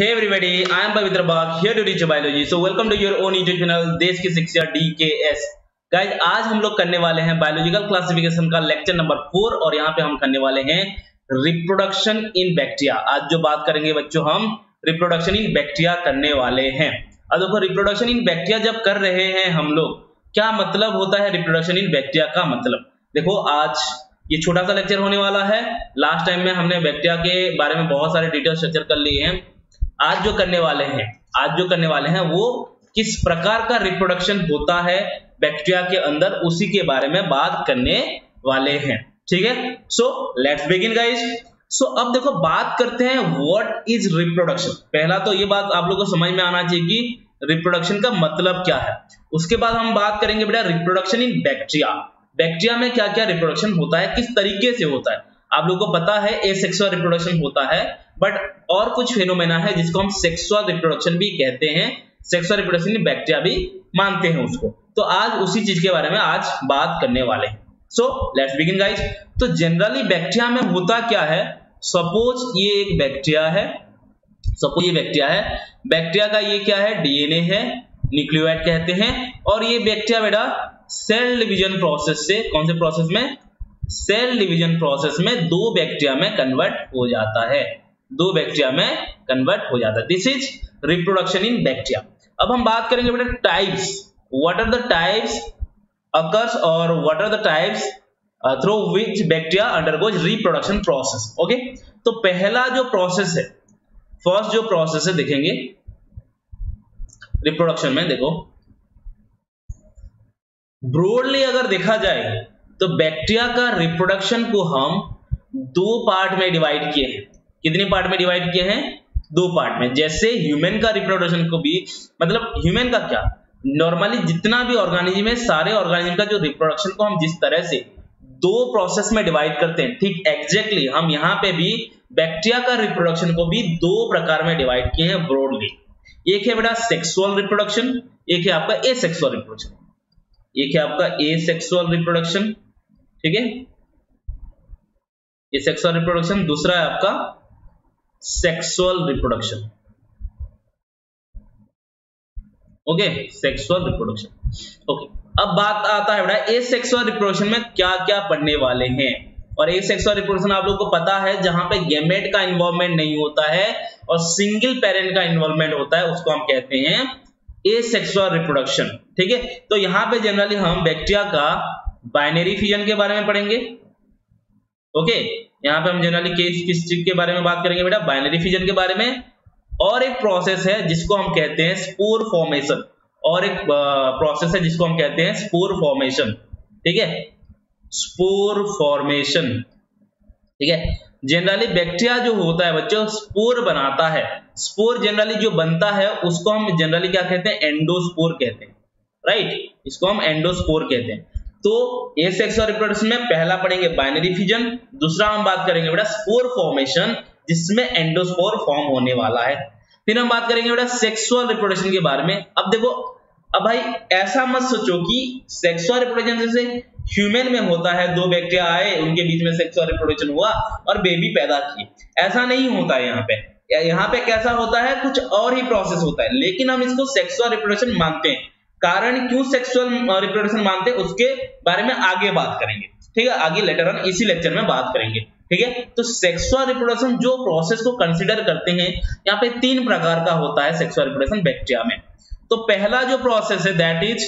Hey everybody, I am Pavitra Bag here to teach you biology. So welcome to your own YouTube channel देश की शिक्षा DKS. Guys, आज हम लोग करने वाले हैं बायोलॉजिकल क्लासिफिकेशन का लेक्चर नंबर 4 और यहाँ पे हम करने वाले हैं रिप्रोडक्शन इन बैक्टीरिया। आज जो बात करेंगे बच्चों हम रिप्रोडक्शन इन बैक्टीरिया करने वाले हैं। अब देखो रिप्रोडक्शन इन बैक्टीरिया जब कर रहे हैं हम लोग, क्या मतलब होता है रिप्रोडक्शन इन बैक्टीरिया का मतलब। देखो आज ये छोटा सा लेक्चर होने वाला है। लास्ट टाइम में हमने बैक्टीरिया के बारे में बहुत सारे डिटेल स्ट्रक्चर कर लिए हैं। आज जो करने वाले हैं वो किस प्रकार का रिप्रोडक्शन होता है बैक्टीरिया के अंदर, उसी के बारे में बात करने वाले हैं। ठीक है, सो लेट्स बिगिन गाइस। सो अब देखो बात करते हैं व्हाट इज रिप्रोडक्शन। पहला तो ये बात आप लोगों को समझ में आना चाहिए कि रिप्रोडक्शन का मतलब क्या है। उसके बाद हम बात करेंगे बेटा रिप्रोडक्शन इन बैक्टीरिया। बैक्टीरिया में क्या क्या रिप्रोडक्शन होता है, किस तरीके से होता है। आप लोगों को पता है एसेक्सुअल रिप्रोडक्शन होता है, बट और कुछ फेनोमेना है जिसको हम सेक्सुअल रिप्रोडक्शन भी कहते हैं। सेक्सुअल रिप्रोडक्शन इन बैक्टीरिया भी मानते हैं उसको। तो आज उसी चीज के बारे में आज बात करने वाले हैं। So let's begin guys. तो जनरली बैक्टीरिया में होता क्या है, सपोज ये एक बैक्टीरिया है, बैक्टीरिया का ये क्या है, डीएनए है, न्यूक्लियोटाइड कहते हैं। और ये बैक्टीरिया बेटा सेल डिवीजन प्रोसेस से, कौन से प्रोसेस में, सेल डिवीजन प्रोसेस में दो बैक्टीरिया में कन्वर्ट हो जाता है, this is reproduction in bacteria. अब हम बात करेंगे बेटा types, what are the types occurs और what are the types through which bacteria undergoes reproduction process. Okay, तो पहला जो प्रोसेस है, फर्स्ट जो प्रोसेस है देखेंगे रिप्रोडक्शन में। देखो ब्रॉडली अगर देखा जाए तो बैक्टीरिया का रिप्रोडक्शन को हम दो पार्ट में डिवाइड किए हैं। कितने पार्ट में डिवाइड किए हैं, दो पार्ट में। जैसे ह्यूमन का रिप्रोडक्शन को भी, मतलब ह्यूमन का क्या, नॉर्मली जितना भी ऑर्गेनिज्म है, सारे ऑर्गेनिज्म का जो रिप्रोडक्शन को हम जिस तरह से दो प्रोसेस में डिवाइड करते हैं, ठीक एग्जैक्टली हम यहाँ पे भी बैक्टीरिया का रिप्रोडक्शन को भी दो प्रकार में डिवाइड किए हैं ब्रॉडली। एक है बेटा सेक्सुअल रिप्रोडक्शन, एक है आपका एसेक्सुअल रिप्रोडक्शन, ठीक है, एसेक्सुअल रिप्रोडक्शन। दूसरा है आपका sexual reproduction. Okay, sexual reproduction. Okay, अब बात आता है बेटा एसेक्सुअल रिप्रोडक्शन में क्या क्या पढ़ने वाले हैं। और एसेक्सुअल रिप्रोडक्शन आप लोगों को पता है जहां पे गैमेट का इन्वॉल्वमेंट नहीं होता है और सिंगल पेरेंट का इन्वॉल्वमेंट होता है, उसको हम कहते हैं एसेक्सुअल रिप्रोडक्शन। ठीक है, तो यहां पे जनरली हम बैक्टीरिया का बाइनरी फिजन के बारे में पढ़ेंगे। ओके, यहाँ पे हम जनरली किस चीज के बारे में बात करेंगे बेटा, बाइनरी फिजन के बारे में। और एक प्रोसेस है जिसको हम कहते हैं स्पोर फॉर्मेशन, स्पोर फॉर्मेशन। ठीक है, स्पोर फॉर्मेशन। ठीक है, जनरली बैक्टीरिया जो होता है बच्चों स्पोर बनाता है। स्पोर जनरली जो बनता है उसको हम जनरली क्या कहते हैं, एंडोस्पोर कहते हैं, राइट, इसको हम एंडोस्पोर कहते हैं। तो एसेक्सुअल रिप्रोडक्शन में पहला पढ़ेंगे बाइनरी फिजन, दूसरा हम बात करेंगे बेटा स्पोर फॉर्मेशन जिसमें एंडोस्पोर फॉर्म होने वाला है। फिर हम बात करेंगे बेटा सेक्सुअल रिप्रोडक्शन के बारे में। अब देखो, अब भाई ऐसा मत सोचो कि सेक्सुअल रिप्रोडक्शन जैसे ह्यूमन में होता है, दो बैक्टीरिया आए उनके बीच में सेक्सुअल रिप्रोडक्शन हुआ और बेबी पैदा किए, ऐसा नहीं होता है। यहाँ पे कैसा होता है, कुछ और ही प्रोसेस होता है, लेकिन हम इसको सेक्सुअल रिप्रोडक्शन मानते हैं। कारण क्यों सेक्सुअल रिप्रोडक्शन मानते हैं उसके बारे में आगे बात करेंगे। ठीक है, आगे लेटर ऑन इसी लेक्चर में बात करेंगे। ठीक है, तो सेक्सुअल रिप्रोडक्शन जो प्रोसेस को कंसीडर करते हैं, यहाँ पे तीन प्रकार का होता है सेक्सुअल रिप्रोडक्शन बैक्टीरिया में। तो पहला जो प्रोसेस है दैट इज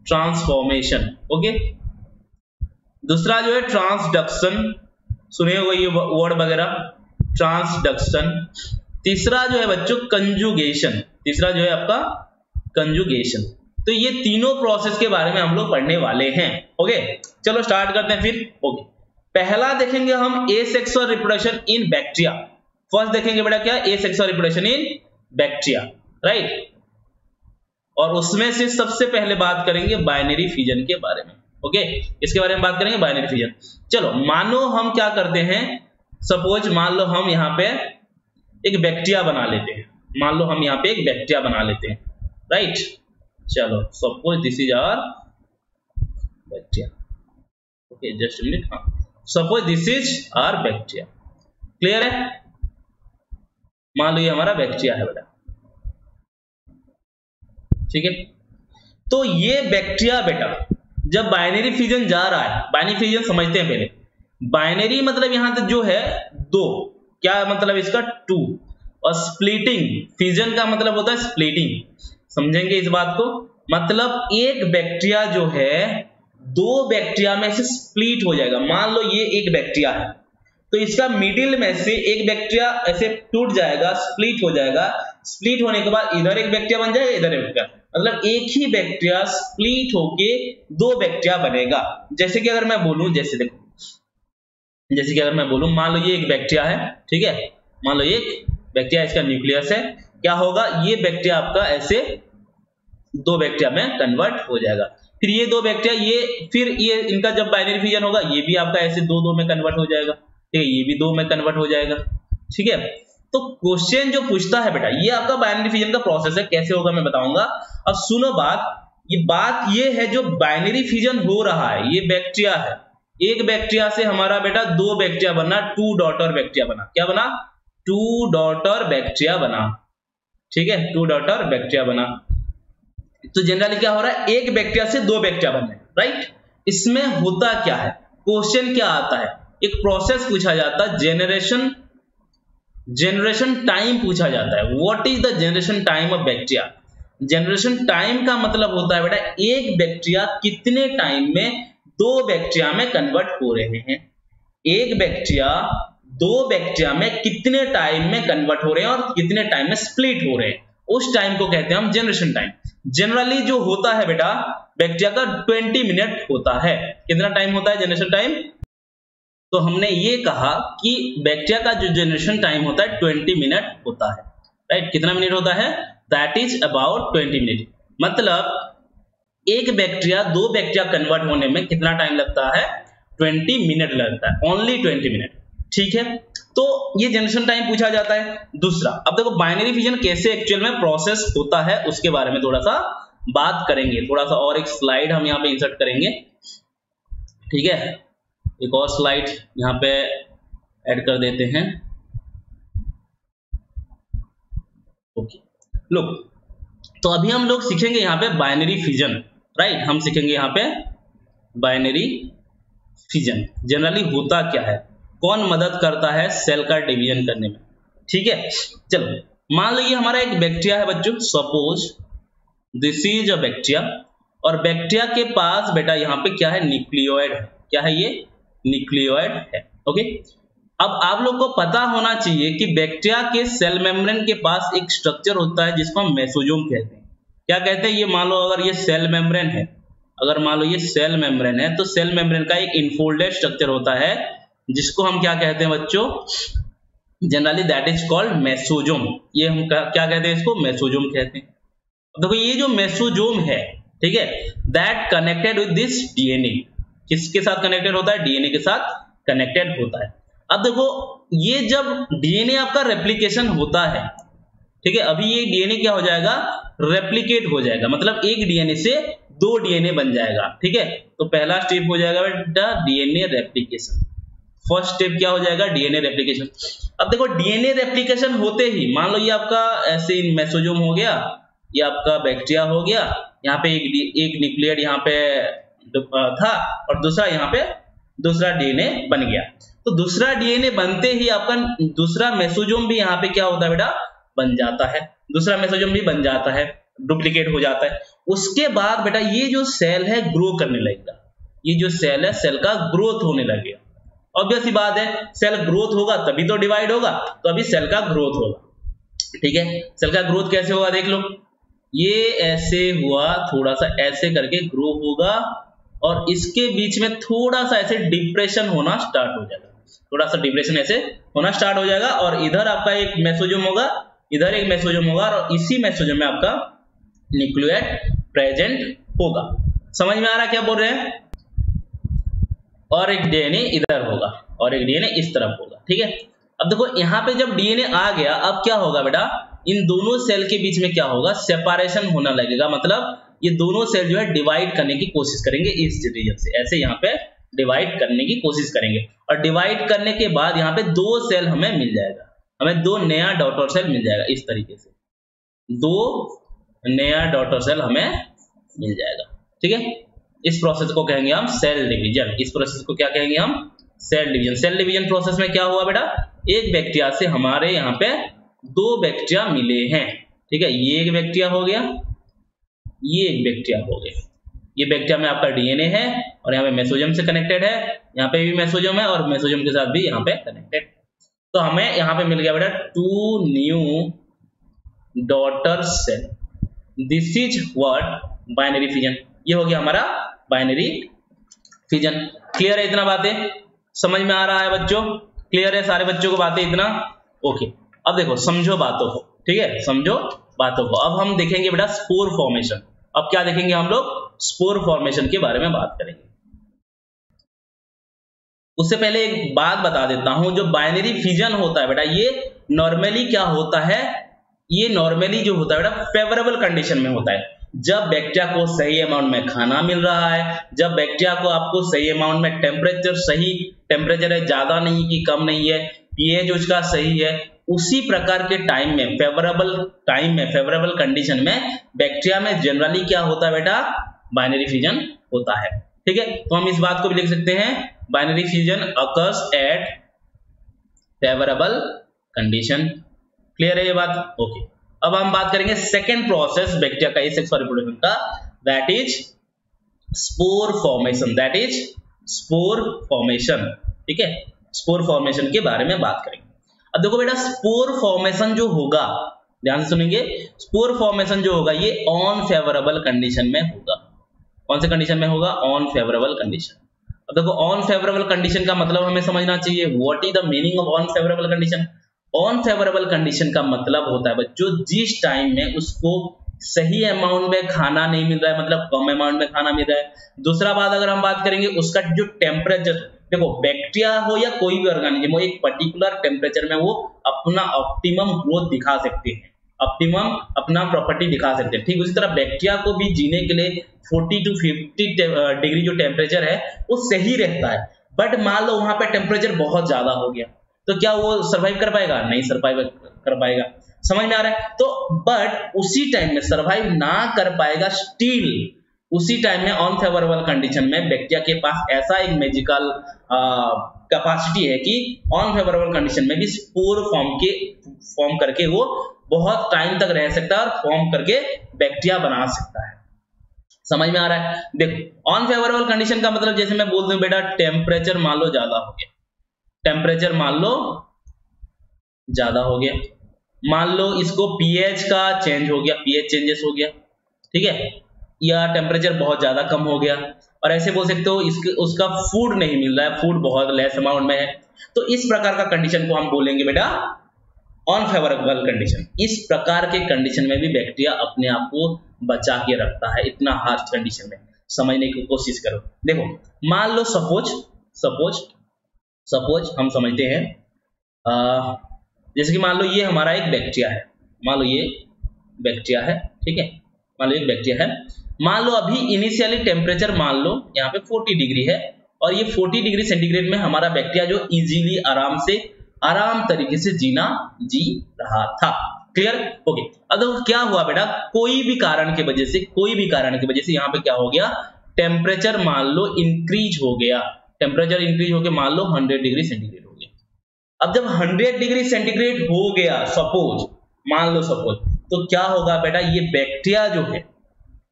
ट्रांसफॉर्मेशन। ओके, दूसरा जो है ट्रांसडक्शन, सुने होगा ये वर्ड वगैरह, ट्रांसडक्शन। तीसरा जो है बच्चों कंजुगेशन, तो ये तीनों प्रोसेस के बारे में हम लोग पढ़ने वाले हैं। ओके, चलो स्टार्ट करते हैं फिर। ओके, पहला देखेंगे हम asexual reproduction in bacteria. First देखेंगे बेटा क्या, asexual reproduction in bacteria, right. और उसमें से सबसे पहले बात करेंगे बाइनरी फिजन के बारे में। ओके, इसके बारे में बात करेंगे बाइनरी फिजन। चलो मानो हम क्या करते हैं, सपोज मान लो हम यहाँ पे एक बैक्टीरिया बना लेते हैं, राइट। चलो suppose this is our bacteria. Okay, just minute. हाँ, suppose this is our bacteria. Clear है? मान लो ये हमारा बैक्टीरिया है बेटा, ठीक है। तो ये बैक्टीरिया बेटा जब बाइनरी फिजन जा रहा है, बाइनरी फिजन समझते हैं पहले। बाइनरी मतलब यहां तक जो है दो, क्या मतलब इसका 2, और स्प्लिटिंग फिजन का मतलब होता है स्प्लिटिंग, समझेंगे इस बात को। मतलब एक बैक्टीरिया जो है दो बैक्टीरिया में से स्प्लिट हो जाएगा। मान लो ये एक बैक्टीरिया है, तो इसका मिडिल में से एक बैक्टीरिया ऐसे टूट जाएगा, स्प्लिट हो जाएगा। स्प्लिट होने के बाद इधर एक बैक्टीरिया बन जाएगा, इधर एक बैक्टीरिया, मतलब एक ही बैक्टीरिया स्प्लिट होके दो बैक्टीरिया बनेगा। जैसे कि अगर मैं बोलूं, जैसे देखो, जैसे कि अगर मैं बोलूं, मान लो ये एक बैक्टीरिया है, ठीक है, मान लो ये एक बैक्टीरिया, इसका न्यूक्लियस है, क्या होगा, ये बैक्टीरिया आपका ऐसे दो बैक्टीरिया में कन्वर्ट हो जाएगा। फिर ये दो बैक्टीरिया, ये फिर ये इनका जब बाइनरी फिजन होगा, ये भी आपका ऐसे दो दो में कन्वर्ट हो जाएगा, ठीक है, ये भी दो में कन्वर्ट हो जाएगा, ठीक है। तो क्वेश्चन जो पूछता है बेटा, ये आपका बाइनरी फिजन का प्रोसेस है, कैसे होगा मैं बताऊंगा। अब सुनो बात ये है, जो बाइनरी फिजन हो रहा है, ये बैक्टीरिया है, एक बैक्टीरिया से हमारा बेटा दो बैक्टीरिया बना, 2 डॉटर बैक्टीरिया बना, क्या बना, 2 डॉटर बैक्टीरिया बना, ठीक है, 2 डॉटर बैक्टीरिया बना। तो जनरली क्या हो रहा है, एक बैक्टीरिया से दो बैक्टीरिया बन रहे हैं, राइट। इसमें होता क्या है, क्वेश्चन क्या आता है, एक प्रोसेस पूछा जाता है, जनरेशन टाइम पूछा जाता है। What is the generation time of bacteria. Generation time का मतलब होता है बेटा एक बैक्टीरिया कितने टाइम में दो बैक्टीरिया में कन्वर्ट हो रहे हैं, एक बैक्टीरिया दो बैक्टीरिया में कितने टाइम में कन्वर्ट हो रहे हैं और कितने टाइम में स्प्लिट हो रहे हैं, उस टाइम को कहते हैं हम जनरेशन टाइम। जनरली जो होता है बेटा बैक्टीरिया का 20 मिनट होता है। कितना टाइम होता है जनरेशन टाइम, तो हमने ये कहा कि बैक्टीरिया का जो जनरेशन टाइम होता है 20 मिनट होता है, राइट। कितना मिनट होता है, दैट इज अबाउट 20 मिनट। मतलब एक बैक्टीरिया दो बैक्टीरिया कन्वर्ट होने में कितना टाइम लगता है, 20 मिनट लगता है, ओनली 20 मिनट, ठीक है। तो ये जनरेशन टाइम पूछा जाता है। दूसरा, अब देखो बाइनरी फिजन कैसे एक्चुअल में प्रोसेस होता है उसके बारे में थोड़ा सा बात करेंगे। थोड़ा सा और एक स्लाइड हम यहाँ पे इंसर्ट करेंगे, ठीक है, एक और स्लाइड यहाँ पे ऐड कर देते हैं। ओके, लुक, तो अभी हम लोग सीखेंगे यहाँ पे बाइनरी फिजन, राइट। हम सीखेंगे यहाँ पे बाइनरी फिजन जनरली होता क्या है, कौन मदद करता है सेल का डिवीजन करने में, ठीक है। चलो मान लो ये हमारा एक बैक्टीरिया है बच्चों, suppose this is a bacteria, और बैक्टीरिया के पास बेटा यहाँ पे क्या है, न्यूक्लियोइड है, क्या है ये, न्यूक्लियोइड है, ओके। अब आप लोग को पता होना चाहिए कि बैक्टीरिया के सेल मेम्ब्रेन के पास एक स्ट्रक्चर होता है जिसको हम मेसोजोम कहते हैं। क्या कहते हैं, ये मान लो अगर ये सेल मेम्ब्रेन है, अगर मान लो ये सेल मेम्ब्रेन है, तो सेल मेम्ब्रेन का एक इनफोल्डेड स्ट्रक्चर होता है जिसको हम क्या कहते हैं बच्चों, जनरली दैट इज कॉल्ड मेसोजोम। ये हम क्या कहते हैं, इसको मेसोजोम कहते हैं। देखो ये जो मेसोजोम है, ठीक है, that connected with this DNA, किसके साथ कनेक्टेड होता है, डीएनए के साथ कनेक्टेड होता है। अब देखो ये जब डीएनए आपका रेप्लिकेशन होता है, ठीक है, अभी ये डीएनए क्या हो जाएगा, रेप्लिकेट हो जाएगा, मतलब एक डीएनए से दो डीएनए बन जाएगा, ठीक है। तो पहला स्टेप हो जाएगा बेटा डीएनए रेप्लिकेशन, फर्स्ट स्टेप क्या हो जाएगा, डीएनए रेप्लिकेशन। अब देखो डीएनए रेप्लिकेशन होते ही मान लो ये आपका ऐसे मेसोजोम हो गया, ये आपका बैक्टीरिया हो गया, यहाँ पे एक न्यूक्लियड यहाँ पे था और दूसरा यहाँ पे दूसरा डीएनए बन गया। तो दूसरा डीएनए बनते ही आपका दूसरा मेसोजोम भी यहाँ पे क्या होता है बेटा, बन जाता है, दूसरा मेसोजोम भी बन जाता है, डुप्लीकेट हो जाता है। उसके बाद बेटा ये जो सेल है ग्रो करने लगेगा, ये जो सेल है सेल का ग्रोथ होने लगेगा। ऑब्वियस सी बात है, सेल ग्रोथ होगा तभी तो डिवाइड होगा, तो अभी सेल का ग्रोथ होगा, ठीक है। सेल का ग्रोथ कैसे होगा देख लो, ये ऐसे हुआ, थोड़ा सा ऐसे करके ग्रो होगा और इसके बीच में थोड़ा सा ऐसे डिप्रेशन होना स्टार्ट हो जाएगा, थोड़ा सा डिप्रेशन ऐसे होना स्टार्ट हो जाएगा और इधर आपका एक मेसोजोम होगा, इधर एक मेसोजोम होगा और इसी मेसोजोम में आपका न्यूक्लियोइड प्रेजेंट होगा। समझ में आ रहा है क्या बोल रहे हैं। और एक डीएनए इधर होगा और एक डीएनए इस तरफ होगा, ठीक है। अब देखो यहाँ पे जब डीएनए आ गया, अब क्या होगा बेटा, इन दोनों सेल के बीच में क्या होगा, सेपरेशन होने लगेगा, मतलब ये दोनों सेल जो है डिवाइड करने की कोशिश करेंगे इस रीजन से, ऐसे यहाँ पे डिवाइड करने की कोशिश करेंगे और डिवाइड करने के बाद यहाँ पे 2 सेल हमें मिल जाएगा, हमें 2 नया डॉटर सेल मिल जाएगा। इस तरीके से 2 नया डॉटर सेल हमें मिल जाएगा। ठीक है, इस प्रोसेस को कहेंगे हम सेल डिवीजन। इस प्रोसेस को क्या कहेंगे हम? Cell division. Cell division process में क्या हुआ बेटा, एक बैक्टीरिया से हमारे यहाँ पे 2 बैक्टीरिया मिले हैं। ठीक है, ये एक बैक्टीरिया हो गया, ये एक बैक्टीरिया हो गया। ये बैक्टीरिया में आपका डीएनए है और यहाँ पे मेसोजोम से कनेक्टेड है, यहाँ पे भी मेसोजोम है और मेसोजोम के साथ भी यहाँ पे कनेक्टेड। तो हमें यहाँ पे मिल गया बेटा 2 new daughter cell. This is what? Binary fission. ये हो गया हमारा बाइनरी फिजन। क्लियर है इतना बातें? समझ में आ रहा है बच्चों? क्लियर है सारे बच्चों को बातें इतना? ओके, अब देखो समझो बातों को। ठीक है, समझो बातों को। अब हम देखेंगे बेटा स्पोर फॉर्मेशन। अब क्या देखेंगे हम लोग? स्पोर फॉर्मेशन के बारे में बात करेंगे। उससे पहले एक बात बता देता हूं, जो बाइनरी फिजन होता है बेटा, ये नॉर्मली क्या होता है, ये नॉर्मली जो होता है बेटा फेवरेबल कंडीशन में होता है। जब बैक्टीरिया को सही अमाउंट में खाना मिल रहा है, जब बैक्टीरिया को आपको सही अमाउंट में टेम्परेचर, सही टेम्परेचर है, ज्यादा नहीं कि कम नहीं है, पीएच उसका सही है, उसी प्रकार के टाइम में, फेवरेबल टाइम में, फेवरेबल कंडीशन में बैक्टीरिया में जनरली क्या होता है बेटा? बाइनरी फिजन होता है। ठीक है, तो हम इस बात को भी लिख सकते हैं, binary fission occurs at favourable condition. Clear है ये बात? ओके, अब हम बात करेंगे सेकेंड प्रोसेस बैक्टीरिया का एसेक्सुअल रिप्रोडक्शन का, that is spore formation. That is spore formation. ठीक है, स्पोर फॉर्मेशन के बारे में बात करेंगे। अब देखो बेटा, स्पोर फॉर्मेशन जो होगा, ध्यान से सुनेंगे, स्पोर फॉर्मेशन जो होगा ये ऑन फेवरेबल कंडीशन में होगा। कौन से कंडीशन में होगा? On favourable condition. अब देखो ऑन फेवरेबल कंडीशन का मतलब हमें समझना चाहिए, what is the meaning of on favourable condition. On favourable condition का मतलब होता है बच्चों, जिस टाइम में उसको सही अमाउंट में खाना नहीं मिल रहा है, मतलब कम अमाउंट में खाना मिल रहा है। दूसरा बात अगर हम बात करेंगे, उसका जो टेम्परेचर, देखो बैक्टीरिया हो या कोई भी ऑर्गेनिज्म हो, एक पर्टिकुलर टेम्परेचर में वो अपना ऑप्टिमम ग्रोथ दिखा सकते हैं, ऑप्टिमम अपना प्रॉपर्टी दिखा सकते हैं। ठीक उसी तरह बैक्टीरिया को भी जीने के लिए 40 to 50 डिग्री जो टेम्परेचर है वो सही रहता है। बट मान लो वहां पे टेम्परेचर बहुत ज्यादा हो गया, तो क्या वो सर्वाइव कर पाएगा? नहीं सर्वाइव कर पाएगा। समझ में आ रहा है? तो बट उसी टाइम में सर्वाइव ना कर पाएगा, स्टिल उसी टाइम में ऑन फेवरेबल कंडीशन में बैक्टीरिया के पास ऐसा एक मैजिकल कैपेसिटी है कि ऑन फेवरेबल कंडीशन में भी स्पोर फॉर्म करके वो बहुत टाइम तक रह सकता है और फॉर्म करके बैक्टीरिया बना सकता है। समझ में आ रहा है? देखो ऑन फेवरेबल कंडीशन का मतलब, जैसे मैं बोल दूं बेटा टेम्परेचर मान लो ज्यादा हो गया, टेम्परेचर मान लो ज्यादा हो गया, मान लो इसको पीएच का चेंज हो गया, पीएच चेंजेस हो गया, ठीक है, या टेम्परेचर बहुत ज्यादा कम हो गया, और ऐसे बोल सकते हो उसका फूड नहीं मिल रहा है, फूड बहुत लेस अमाउंट में है, तो इस प्रकार का कंडीशन को हम बोलेंगे बेटा ऑन फेवरेबल कंडीशन। इस प्रकार के कंडीशन में भी बैक्टीरिया अपने आप को बचा के रखता है, इतना हार्श कंडीशन में। समझने की कोशिश करो। देखो मान लो सपोज हम समझते हैं, जैसे कि मान लो ये हमारा एक बैक्टीरिया है, मान लो ये बैक्टीरिया है, ठीक है, मान लो एक बैक्टीरिया है, मान लो अभी इनिशियली टेम्परेचर मान लो यहाँ पे 40 डिग्री है, और ये 40 डिग्री सेंटीग्रेड में हमारा बैक्टीरिया जो इजीली आराम तरीके से जी रहा था। क्लियर? ओके। अब देखो क्या हुआ बेटा, कोई भी कारण की वजह से यहाँ पे क्या हो गया, टेम्परेचर मान लो इंक्रीज हो गया, टेम्परेचर इंक्रीज होकर मान लो 100 डिग्री सेंटीग्रेड हो गया। अब जब 100 डिग्री सेंटीग्रेड हो गया, मान लो सपोज, तो क्या होगा बेटा, ये बैक्टीरिया जो है,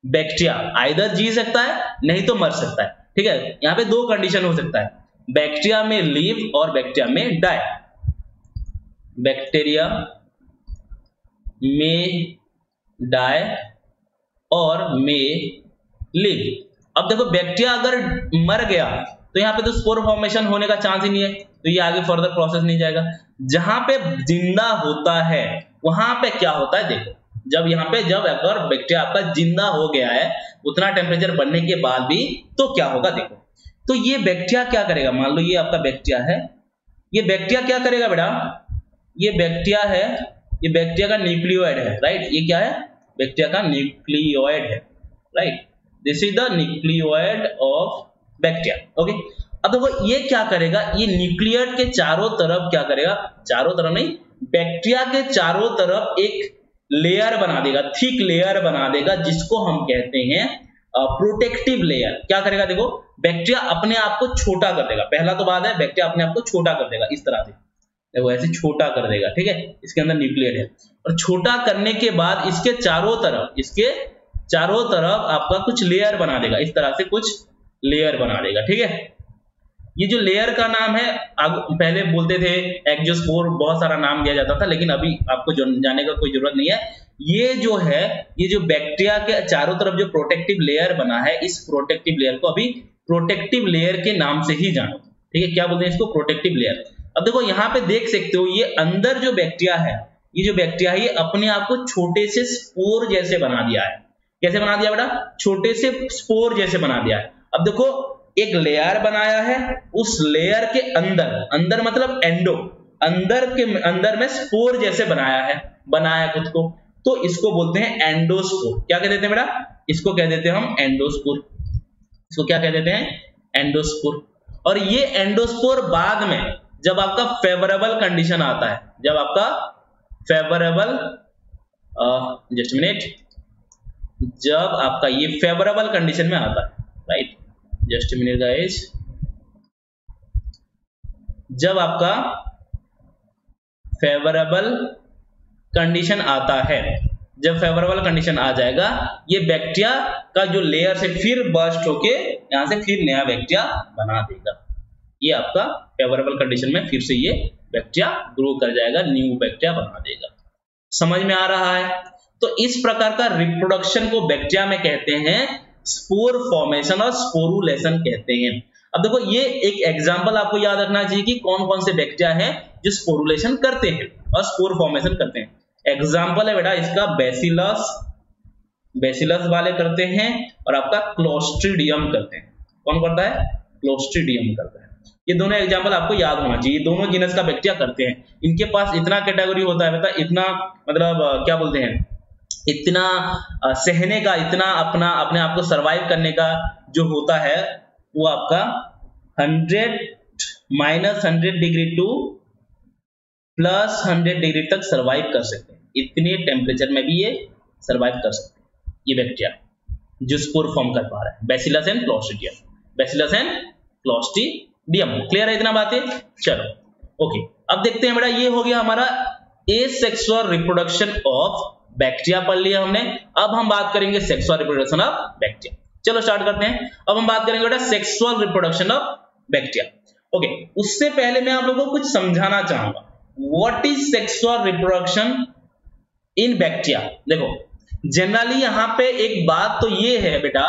बैक्टीरिया आइदर जी सकता है नहीं तो मर सकता है। ठीक है, यहाँ पे दो कंडीशन हो सकता है, बैक्टीरिया में लिव और बैक्टीरिया में डाई। बैक्टीरिया में डाई और में लिव। अब देखो बैक्टीरिया अगर मर गया तो यहाँ पे तो स्पोर फॉर्मेशन होने का चांस ही नहीं है, तो ये आगे फर्दर प्रोसेस नहीं जाएगा। जहां पे जिंदा होता है वहां पे क्या होता है, देखो जब अगर बैक्टीरिया आपका जिंदा हो गया है उतना टेम्परेचर बढ़ने के बाद भी, तो क्या होगा देखो, तो ये बैक्टीरिया क्या करेगा, मान लो ये आपका बैक्टीरिया है, ये बैक्टीरिया क्या करेगा बेटा, ये बैक्टीरिया है, ये बैक्टीरिया का न्यूक्लियोइड है, राइट, ये क्या है, बैक्टीरिया का न्यूक्लियोइड है, right, this is the nucleoid of bacteria. Okay, अब देखो ये क्या करेगा, ये न्यूक्लियस के चारों तरफ क्या करेगा, चारों तरफ नहीं, बैक्टीरिया के चारों तरफ एक लेयर बना देगा, थिक लेयर बना देगा, जिसको हम कहते हैं प्रोटेक्टिव लेयर। क्या करेगा, देखो बैक्टीरिया अपने आप को छोटा कर देगा, पहला तो बात है बैक्टीरिया अपने आप को छोटा कर देगा, इस तरह से देखो ऐसे छोटा कर देगा, ठीक है, इसके अंदर न्यूक्लियस है, और छोटा करने के बाद इसके चारों तरफ आपका कुछ लेयर बना देगा, इस तरह से कुछ लेयर बना देगा, ठीक है। ये जो लेयर का नाम है, पहले बोलते थे एक्सोस्पोर, बहुत सारा नाम दिया जाता था, लेकिन अभी आपको जानने का कोई जरूरत नहीं है। ये जो है, ये जो बैक्टीरिया के चारों तरफ जो प्रोटेक्टिव लेयर बना है, इस प्रोटेक्टिव लेयर को अभी प्रोटेक्टिव लेयर के नाम से ही जानो, ठीक है। क्या बोलते हैं इसको, प्रोटेक्टिव लेयर। अब देखो यहाँ पे देख सकते हो, ये अंदर जो बैक्टीरिया है, ये जो बैक्टीरिया है, ये अपने आप को छोटे से स्पोर जैसे बना दिया है। कैसे बना दिया बेटा, छोटे से स्पोर जैसे बना दिया है। अब देखो एक लेयर बनाया है, उस लेयर के अंदर मतलब अंदर में स्पोर जैसे बनाया खुद को, तो इसको बोलते हैं एंडोस्पोर। क्या कह देते हैं बेटा, इसको कह देते हैं हम एंडोस्पोर। इसको क्या कह देते हैं, एंडोस्पोर। और ये एंडोस्पोर बाद में जब आपका फेवरेबल कंडीशन आता है, जब आपका फेवरेबल जब आपका ये फेवरेबल कंडीशन में आता है, राइट, जस्ट मिनट गाइस, जब आपका फेवरेबल कंडीशन आता है, जब फेवरेबल कंडीशन आ जाएगा, ये बैक्टीरिया का जो लेयर से फिर बर्स्ट होके यहां से फिर नया बैक्टीरिया बना देगा। ये आपका फेवरेबल कंडीशन में फिर से ये बैक्टीरिया ग्रो कर जाएगा, न्यू बैक्टीरिया बना देगा। समझ में आ रहा है? तो इस प्रकार का रिप्रोडक्शन को बैक्टीरिया में कहते हैं स्पोर फॉर्मेशन और स्पोरुलेशन कहते हैं। अब देखो ये एक एग्जांपल आपको याद रखना चाहिए कि कौन कौन से बैक्टीरिया हैं जो स्पोरुलेशन करते हैं और स्पोर फॉर्मेशन करते हैं। एग्जांपल है बेटा इसका बैसिलस वाले करते हैं, और आपका क्लोस्ट्रीडियम करते हैं। कौन करता है, क्लोस्ट्रीडियम करता है। ये दोनों एग्जांपल आपको याद होना चाहिए, दोनों जीनस का बैक्टीरिया करते हैं। इनके पास इतना कैटेगरी होता है बेटा, इतना मतलब क्या बोलते हैं, इतना सहने का, इतना अपने आप को सरवाइव करने का जो होता है, वो आपका 100 डिग्री टू +100 डिग्री तक सरवाइव कर सकते हैं। इतने टेम्परेचर में भी ये सरवाइव कर सकते हैं, ये बैक्टीरिया जो स्पोर फॉर्म कर पा रहा है, बैसिलस एंड क्लोस्ट्रीडियम। क्लियर है इतना बातें? चलो ओके, अब देखते हैं बेटा, ये हो गया हमारा एसेक्सुअल रिप्रोडक्शन ऑफ बैक्टीरिया पढ़ लिया हमने। अब हम बात करेंगे सेक्सुअल रिप्रोडक्शन ऑफ बैक्टीरिया। चलो स्टार्ट करते हैं। अब हम बात करेंगे बेटा sexual reproduction of bacteria. Okay, उससे पहले मैं आप लोगों को कुछ समझाना चाहूंगा, what is sexual reproduction in bacteria. देखो जनरली यहाँ पे एक बात तो ये है बेटा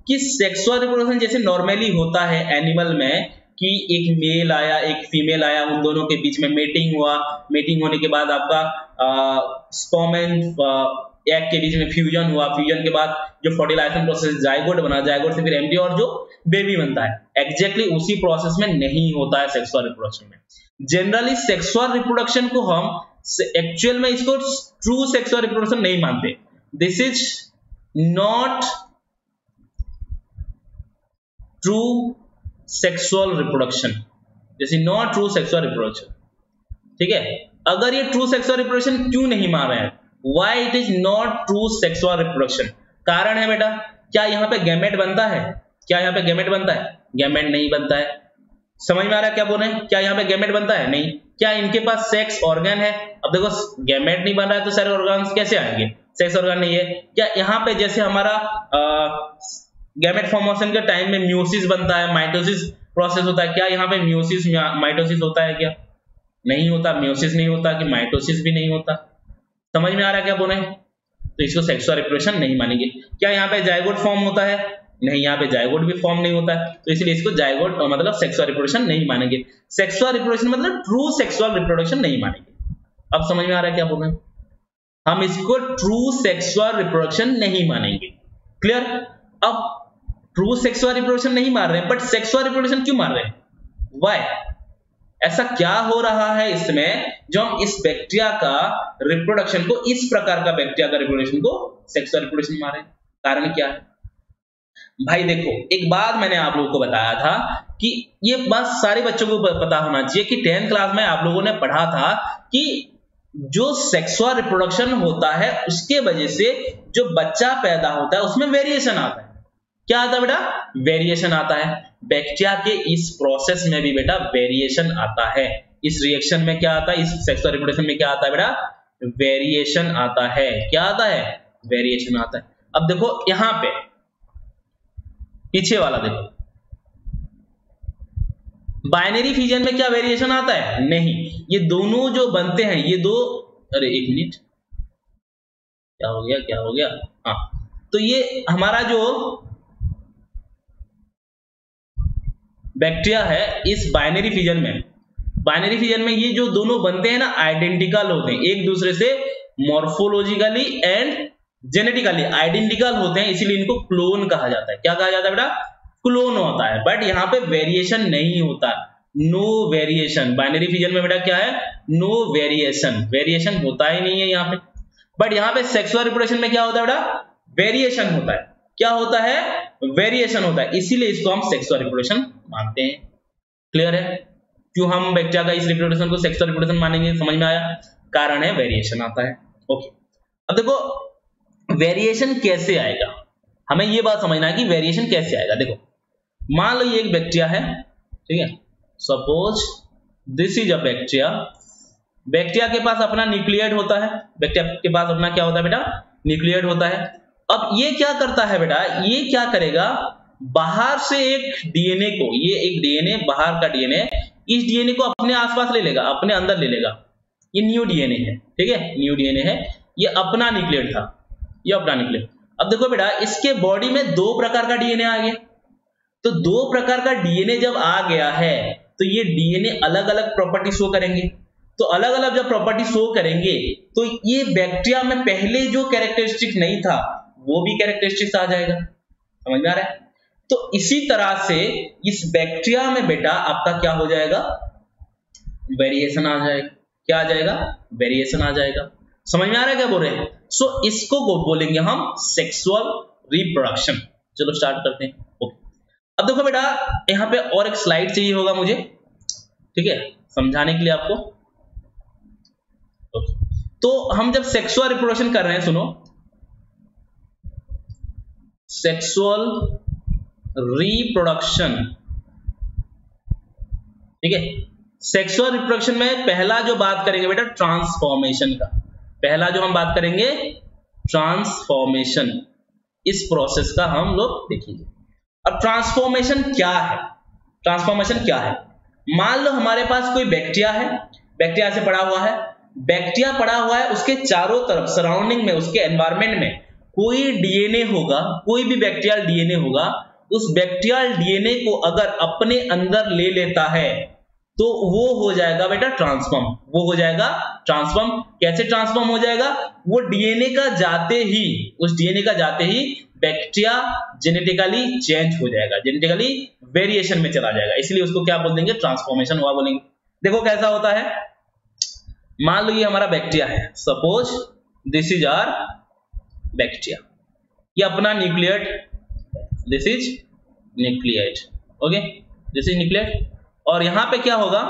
कि सेक्सुअल रिप्रोडक्शन जैसे नॉर्मली होता है एनिमल में कि एक मेल आया एक फीमेल आया, उन दोनों के बीच में मेटिंग हुआ, मेटिंग होने के बाद आपका स्पर्म एंड एग के बीच में फ्यूजन हुआ, फ्यूजन के बाद जो फर्टिलाइजेशन प्रोसेस जाइगोट बना, जाइगोट से फिर एम्ब्रियो और जो बेबी बनता है, एग्जैक्टली उसी प्रोसेस में नहीं होता है सेक्सुअल रिप्रोडक्शन में। जनरली सेक्सुअल रिप्रोडक्शन को हम एक्चुअल में इसको ट्रू सेक्सुअल रिप्रोडक्शन नहीं मानते। This is not true sexual reproduction, जैसे नॉट ट्रू सेक्सुअल रिप्रोडक्शन, ठीक है। अगर ये ट्रू सेक्सुअल रिप्रोडक्शन क्यों नहीं मान रहे हैं, why it is not true sexual reproduction? कारण है बेटा, क्या यहाँ पे गैमेट बनता है? क्या यहाँ पे गैमेट बनता है? गैमेट नहीं बनता है। समझ में आ रहा है क्या बोल रहे हैं? क्या यहाँ पे गैमेट बनता है? नहीं। क्या इनके पास सेक्स ऑर्गन है? अब देखो गैमेट नहीं बन रहा है तो सारे ऑर्गन्स कैसे आएंगे? सेक्स ऑर्गन नहीं है। क्या यहाँ पे जैसे हमारा गैमेट फॉर्मेशन के टाइम में म्यूसिस बनता है, माइटोसिस प्रोसेस होता है, क्या यहाँ पे म्यूसिस माइटोसिस होता है? क्या नहीं होता, म्यूसिस नहीं होता कि माइटोसिस भी नहीं होता। समझ में आ रहा है क्या बोल रहे हैं? तो इसको सेक्सुअल रिप्रोडक्शन नहीं मानेंगे। क्या यहाँ पे जाइगोट फॉर्म होता है? नहीं, यहाँ पे जाइगोट भी फॉर्म नहीं होता है, तो इसलिए इसको जाइगोट मतलब सेक्सुअल रिप्रोडक्शन नहीं मानेंगे। सेक्सुअल रिप्रोडक्शन मतलब ट्रू सेक्सुअल रिप्रोडक्शन नहीं मानेंगे। अब समझ में आ रहा है क्या बोल रहे हैं? हम इसको ट्रू सेक्सुअल रिप्रोडक्शन नहीं मानेंगे। क्लियर? अब ट्रू सेक्सुअल रिप्रोडक्शन नहीं मान रहे हैं, बट सेक्सुअल रिप्रोडक्शन क्यों मान रहे हैं? व्हाई? ऐसा क्या हो रहा है इसमें जो हम इस बैक्टीरिया का रिप्रोडक्शन को, इस प्रकार का बैक्टीरिया का रिप्रोडक्शन को सेक्सुअल रिप्रोडक्शन मान रहे हैं? कारण क्या है? भाई देखो, एक बात मैंने आप लोगों को बताया था कि ये बात सारे बच्चों को पता होना चाहिए कि 10th क्लास में आप लोगों ने पढ़ा था कि जो सेक्सुअल रिप्रोडक्शन होता है उसके वजह से जो बच्चा पैदा होता है उसमें वेरिएशन आता है। क्या आता है बेटा? वेरिएशन आता है। बैक्टीरिया के इस प्रोसेस में भी बेटा वेरिएशन आता है। इस रिएक्शन में क्या आता है? इस सेक्सुअल रिप्रोडक्शन में क्या आता है बेटा? वेरिएशन आता है। क्या आता है? वेरिएशन आता है। अब देखो यहां पे पीछे वाला देखो, बाइनरी फिजन में क्या वेरिएशन आता है? नहीं। ये दोनों जो बनते हैं ये दो, अरे एक मिनट, क्या हो गया क्या हो गया? हाँ, तो ये हमारा जो बैक्टीरिया है इस बाइनरी फिजन में ये जो दोनों बनते हैं ना आइडेंटिकल होते हैं एक दूसरे से, मॉर्फोलॉजिकली एंड जेनेटिकली आइडेंटिकल होते हैं, इसीलिए इनको क्लोन कहा जाता है। क्या कहा जाता है बेटा? क्लोन होता है। बट यहाँ पे वेरिएशन नहीं होता, नो वेरिएशन। बाइनरी फिजन में बेटा क्या है? नो वेरिएशन, वेरिएशन होता ही नहीं है यहाँ पे। बट यहाँ पे सेक्सुअल रिप्रोडक्शन में क्या होता है बेटा? वेरिएशन होता है। क्या होता है? वेरिएशन होता है, इसीलिए इसको हम सेक्सुअल रिप्रोडक्शन मानते हैं। क्लियर है? क्यों हम बैक्टीरिया का इस रिप्रोडक्शन को सेक्सुअल रिप्रोडक्शन मानेंगे? समझ में आया? कारण है वेरिएशन आता है। ओके, अब देखो वेरिएशन कैसे आएगा, हमें ये बात समझना है कि वेरिएशन कैसे आएगा। देखो मान लो ये एक बैक्टीरिया है, ठीक है, suppose this is a bacteria. Bacteria के पास अपना न्यूक्लियड होता है। बैक्टीरिया के पास अपना क्या होता है बेटा? न्यूक्लियड होता है। अब ये क्या करता है बेटा? ये क्या करेगा? बाहर से एक डीएनए को, ये एक डीएनए, बाहर का डीएनए, इस डीएनए को अपने आसपास ले लेगा, अपने अंदर ले लेगा। ये न्यू डीएनए है, ठीक है, न्यू डीएनए है, ये अपना न्यूक्लियड था, ये अपना न्यूक्लियड। अब देखो बेटा इसके बॉडी में दो प्रकार का डीएनए आ गया। तो दो प्रकार का डीएनए जब आ गया है तो ये डीएनए अलग अलग प्रॉपर्टी शो करेंगे। तो अलग अलग जब प्रॉपर्टी शो करेंगे तो ये बैक्टीरिया में पहले जो कैरेक्टरिस्टिक नहीं था वो भी कैरेक्टरिस्टिक्स आ जाएगा। समझ में आ रहा है? तो इसी तरह से इस बैक्टीरिया में बेटा आपका क्या हो जाएगा? वेरिएशन आ जाएगा। क्या आ जाएगा? वेरिएशन आ जाएगा। समझ में आ रहा है क्या बोल रहे हैं? सो इसको बोलेंगे हम सेक्सुअल रिप्रोडक्शन। चलो स्टार्ट करते हैं। ओके, अब देखो बेटा यहाँ पे और एक स्लाइड चाहिए होगा मुझे, ठीक है, समझाने के लिए आपको। ओके, तो हम जब सेक्सुअल रिप्रोडक्शन कर रहे हैं, सुनो, सेक्सुअल रिप्रोडक्शन, ठीक है, सेक्सुअल रिप्रोडक्शन में पहला जो बात करेंगे बेटा ट्रांसफॉर्मेशन का। पहला जो हम बात करेंगे ट्रांसफॉर्मेशन, इस प्रोसेस का हम लोग देखेंगे। अब ट्रांसफॉर्मेशन क्या है? ट्रांसफॉर्मेशन क्या है? मान लो हमारे पास कोई बैक्टीरिया है, बैक्टीरिया से पड़ा हुआ है, बैक्टीरिया पड़ा हुआ है, उसके चारों तरफ सराउंडिंग में, उसके एनवायरमेंट में कोई डीएनए होगा, कोई भी बैक्टीरियल डीएनए होगा। उस बैक्टीरियल डीएनए को अगर अपने अंदर ले लेता है तो वो हो जाएगा बेटा ट्रांसफॉर्म। वो हो जाएगा ट्रांसफॉर्म। कैसे ट्रांसफॉर्म हो जाएगा? वो डीएनए का जाते ही, उस डीएनए का जाते ही बैक्टीरिया जेनेटिकली चेंज हो जाएगा, जेनेटिकली वेरिएशन में चला जाएगा, इसलिए उसको क्या बोल देंगे? ट्रांसफॉर्मेशन हुआ बोलेंगे। देखो कैसा होता है, मान लो ये हमारा बैक्टीरिया है, suppose this is our bacteria, ये अपना nucleoid, this is nucleoid, okay, this is nucleoid. और यहां पे क्या होगा?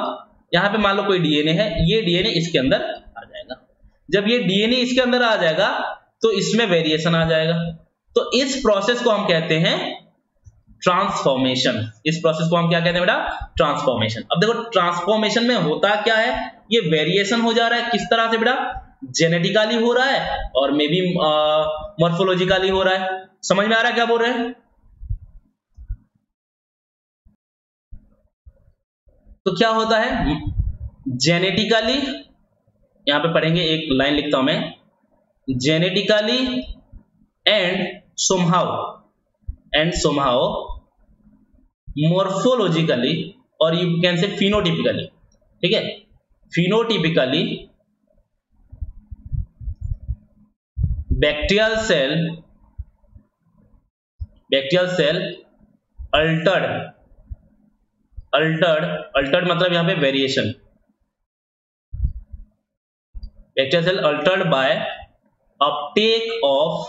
यहां पे मान लो कोई डीएनए है, ये डीएनए इसके अंदर आ जाएगा। जब ये डीएनए इसके अंदर आ जाएगा तो इसमें वेरिएशन आ जाएगा। तो इस प्रोसेस को हम कहते हैं ट्रांसफॉर्मेशन। इस प्रोसेस को हम क्या कहते हैं बेटा? ट्रांसफॉर्मेशन। अब देखो ट्रांसफॉर्मेशन में होता क्या है? ये वेरिएशन हो जा रहा है, किस तरह से बेटा? जेनेटिकली हो रहा है और मे बी मॉर्फोलॉजिकली हो रहा है। समझ में आ रहा है क्या बोल रहे हैं? तो क्या होता है जेनेटिकली, यहां पे पढ़ेंगे, एक लाइन लिखता हूं मैं, जेनेटिकली एंड somehow morphologically और यू कैन से phenotypically, ठीक है, phenotypically bacterial cell altered मतलब यहां पे variation, bacterial cell altered by uptake of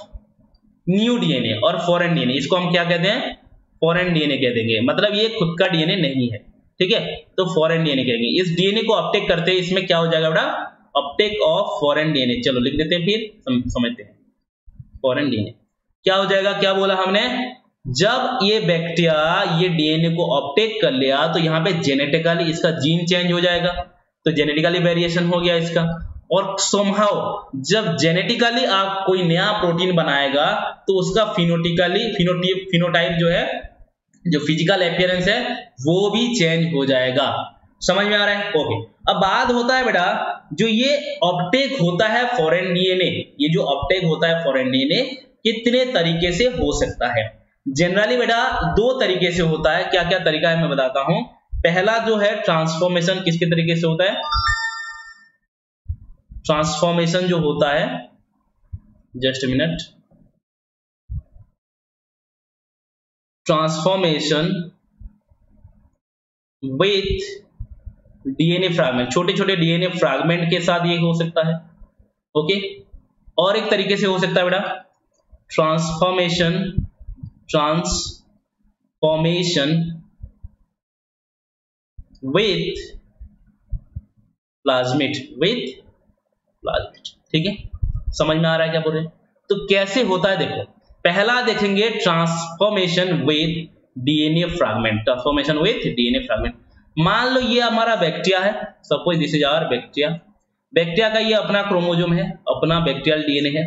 new DNA और फॉरेन डीएनए, इसको हम क्या कहते हैं, फॉरेन डीएनए कह देंगे, मतलब ये खुद का डीएनए नहीं है, ठीक है, तो फॉरेन डीएनए कहेंगे। इस डीएनए को अपटेक करते हैं, इसमें क्या हो जाएगा बेटा, अपटेक ऑफ फॉरेन डीएनए। चलो लिख देते हैं, फिर समझते हैं। फॉरेन डीएनए क्या हो जाएगा, क्या बोला हमने, जब ये बैक्टीरिया ये डीएनए को अपटेक कर लिया तो यहाँ पे जेनेटिकली इसका जीन चेंज हो जाएगा, तो जेनेटिकली वेरिएशन हो गया इसका। और सोमहाउ जब जेनेटिकली आप कोई नया प्रोटीन बनाएगा तो उसका फिनोटाइप जो है, जो फिजिकल अपीयरेंस है वो भी चेंज हो जाएगा। समझ में आ रहा है? ओके। अब बात होता है बेटा, जो ये अपटेक होता है फॉरेन डीएनए, ये जो अपटेक होता है फॉरेन डीएनए कितने तरीके से हो सकता है? जनरली बेटा दो तरीके से होता है। क्या क्या तरीका है मैं बताता हूं। पहला जो है ट्रांसफॉर्मेशन, किसके तरीके से होता है, ट्रांसफॉर्मेशन जो होता है, just minute, transformation with DNA fragment, छोटे छोटे डीएनए फ्रैगमेंट के साथ ये हो सकता है। ओके। और एक तरीके से हो सकता है बेटा ट्रांसफॉर्मेशन विथ प्लाज्मिड, ठीक है, समझ में आ रहा है क्या बोल रहे हैं? तो कैसे होता है देखो, पहला देखेंगे transformation with DNA fragment, transformation with DNA fragment. मान लो ये हमारा बैक्टीरिया है, suppose this is our bacteria, bacteria का ये अपना क्रोमोसोम है, अपना बैक्टीरियल डीएनए है,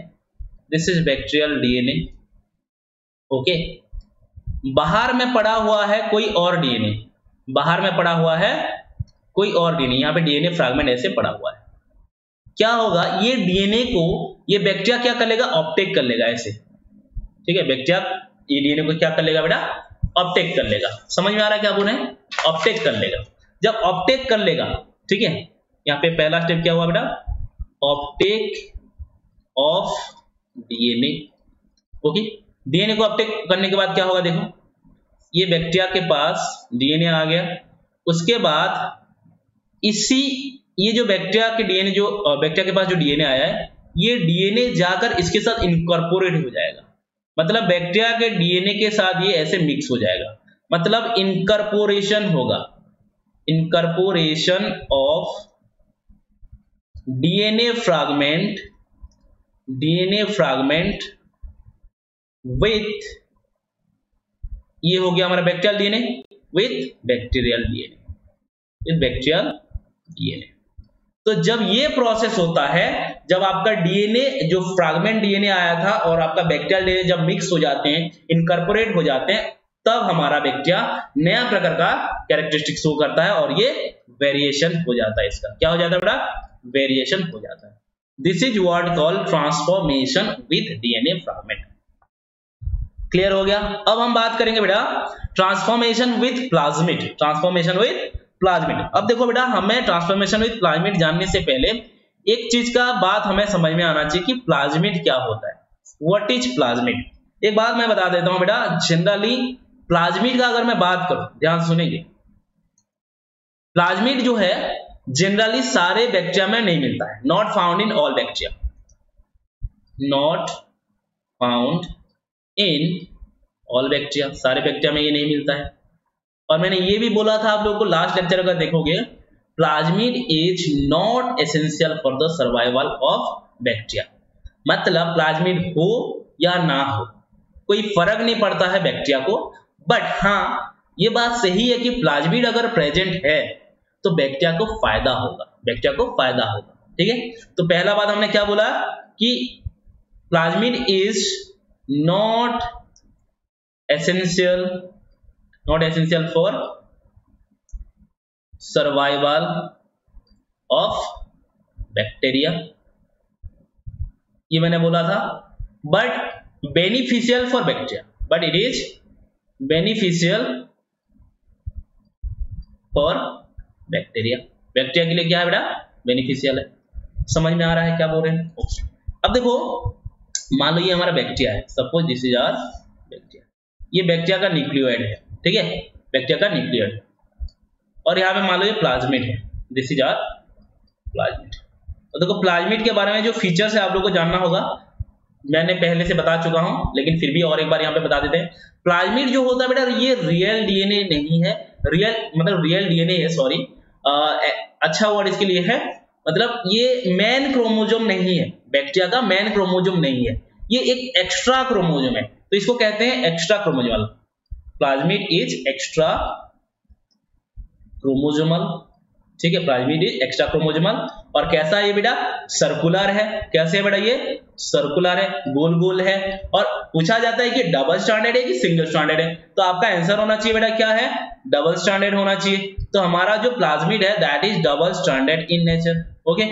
this is bacterial DNA. Okay. बाहर में पड़ा हुआ है कोई और डीएनए, बाहर में पड़ा हुआ है कोई और डीएनए, यहाँ पे डीएनए फ्रैगमेंट ऐसे पड़ा हुआ है। क्या होगा, ये डीएनए को ये बैक्टीरिया क्या कर लेगा, अपटेक कर लेगा ऐसे, ठीक है, बैक्टीरिया ये डीएनए को क्या कर लेगा बेटा, अपटेक कर लेगा। समझ में आ रहा है क्या बोल रहे हैं, अपटेक कर लेगा। जब अपटेक कर लेगा, ठीक है, यहाँ पे पहला स्टेप क्या हुआ बेटा, Uptake of DNA. Okay. DNA को अपटेक करने के बाद क्या होगा, देखो ये बैक्टीरिया के पास डीएनए आ गया, उसके बाद इसी ये जो बैक्टीरिया के डीएनए, जो बैक्टीरिया के पास जो डीएनए आया है, ये डीएनए जाकर इसके साथ इनकॉर्पोरेट हो जाएगा, मतलब बैक्टीरिया के डीएनए के साथ ये ऐसे मिक्स हो जाएगा, मतलब इनकॉर्पोरेशन होगा, incorporation of DNA fragment with, ये हो गया हमारा bacterial DNA with bacterial DNA. तो जब ये प्रोसेस होता है, जब आपका डीएनए जो फ्रैगमेंट डीएनए आया था और आपका बैक्टीरियल डीएनए जब मिक्स हो जाते हैं, इनकॉर्पोरेट हो जाते हैं, तब हमारा बैक्टीरिया नया प्रकार का कैरेक्टरिस्टिक शो करता है और ये वेरिएशन हो जाता है। इसका क्या हो जाता है बेटा, वेरिएशन हो जाता है। This is what called transformation with DNA fragment. Clear हो गया। अब हम बात करेंगे बेटा transformation with plasmid, transformation with plasmid. अब देखो बेटा, हमें ट्रांसफॉर्मेशन विथ प्लाज्मिड जानने से पहले एक चीज का बात हमें समझ में आना चाहिए कि प्लाज्मिड क्या होता है, व्हाट इज प्लाज्मिड। एक बात मैं बता देता हूं बेटा, जनरली प्लाज्मिड का अगर मैं बात करूं, ध्यान सुनेंगे, प्लाज्मिड जो है जनरली सारे बैक्टीरिया में नहीं मिलता है, not found in all bacteria, not found in all bacteria, सारे बैक्टीरिया में ये नहीं मिलता है। और मैंने ये भी बोला था आप लोगों को लास्ट लेक्चर अगर देखोगे, plasmid is not essential for the survival of bacteria, मतलब प्लाज्मिड हो या ना हो कोई फर्क नहीं पड़ता है बैक्टीरिया को, बट हाँ ये बात सही है कि प्लाज्मिड अगर प्रेजेंट है तो बैक्टीरिया को फायदा होगा, बैक्टीरिया को फायदा होगा, ठीक है। तो पहला बात हमने क्या बोला कि plasmid is not essential for survival of bacteria, ये मैंने बोला था, but beneficial for bacteria, but it is beneficial for bacteria, bacteria के लिए क्या है बेटा, बेनिफिशियल है। समझ में आ रहा है क्या बोल रहे हैं। अब देखो मान लो ये हमारा बैक्टीरिया है, suppose this is our bacteria, ये बैक्टीरिया का न्यूक्लियोइड है, ठीक है, बैक्टीरिया का न्यूक्लियोइड, और यहाँ पे मान लो ये प्लाज्मिड है, दिस इज आवर प्लाज्मिड। तो देखो प्लाज्मिड के बारे में जो फीचर्स है आप लोगों को जानना होगा, मैंने पहले से बता चुका हूं, लेकिन फिर भी और एक बार यहाँ पे बता देते हैं। प्लाज्मिड जो होता है बेटा, ये रियल डीएनए नहीं है, रियल डीएनए है, सॉरी, अच्छा वर्ड इसके लिए है, मतलब ये मेन क्रोमोजोम नहीं है, बैक्टीरिया का मेन क्रोमोजोम नहीं है, ये एक एक्स्ट्रा क्रोमोजोम है, तो इसको कहते हैं extra chromosomal. Plasmid is extra chromosomal, ठीक है, प्लाज्मिड इज एक्स्ट्रा क्रोमोजोमल। और कैसा है ये बेटा? सर्कुलर है। कैसे है बेटा? ये सर्कुलर है, गोल गोल है। और पूछा जाता है कि डबल स्ट्रैंडेड है कि सिंगल स्ट्रैंडेड है, तो आपका आंसर होना चाहिए बेटा क्या है? डबल स्ट्रैंडेड होना चाहिए। तो हमारा जो प्लाज्मिड है that is double stranded in nature. Okay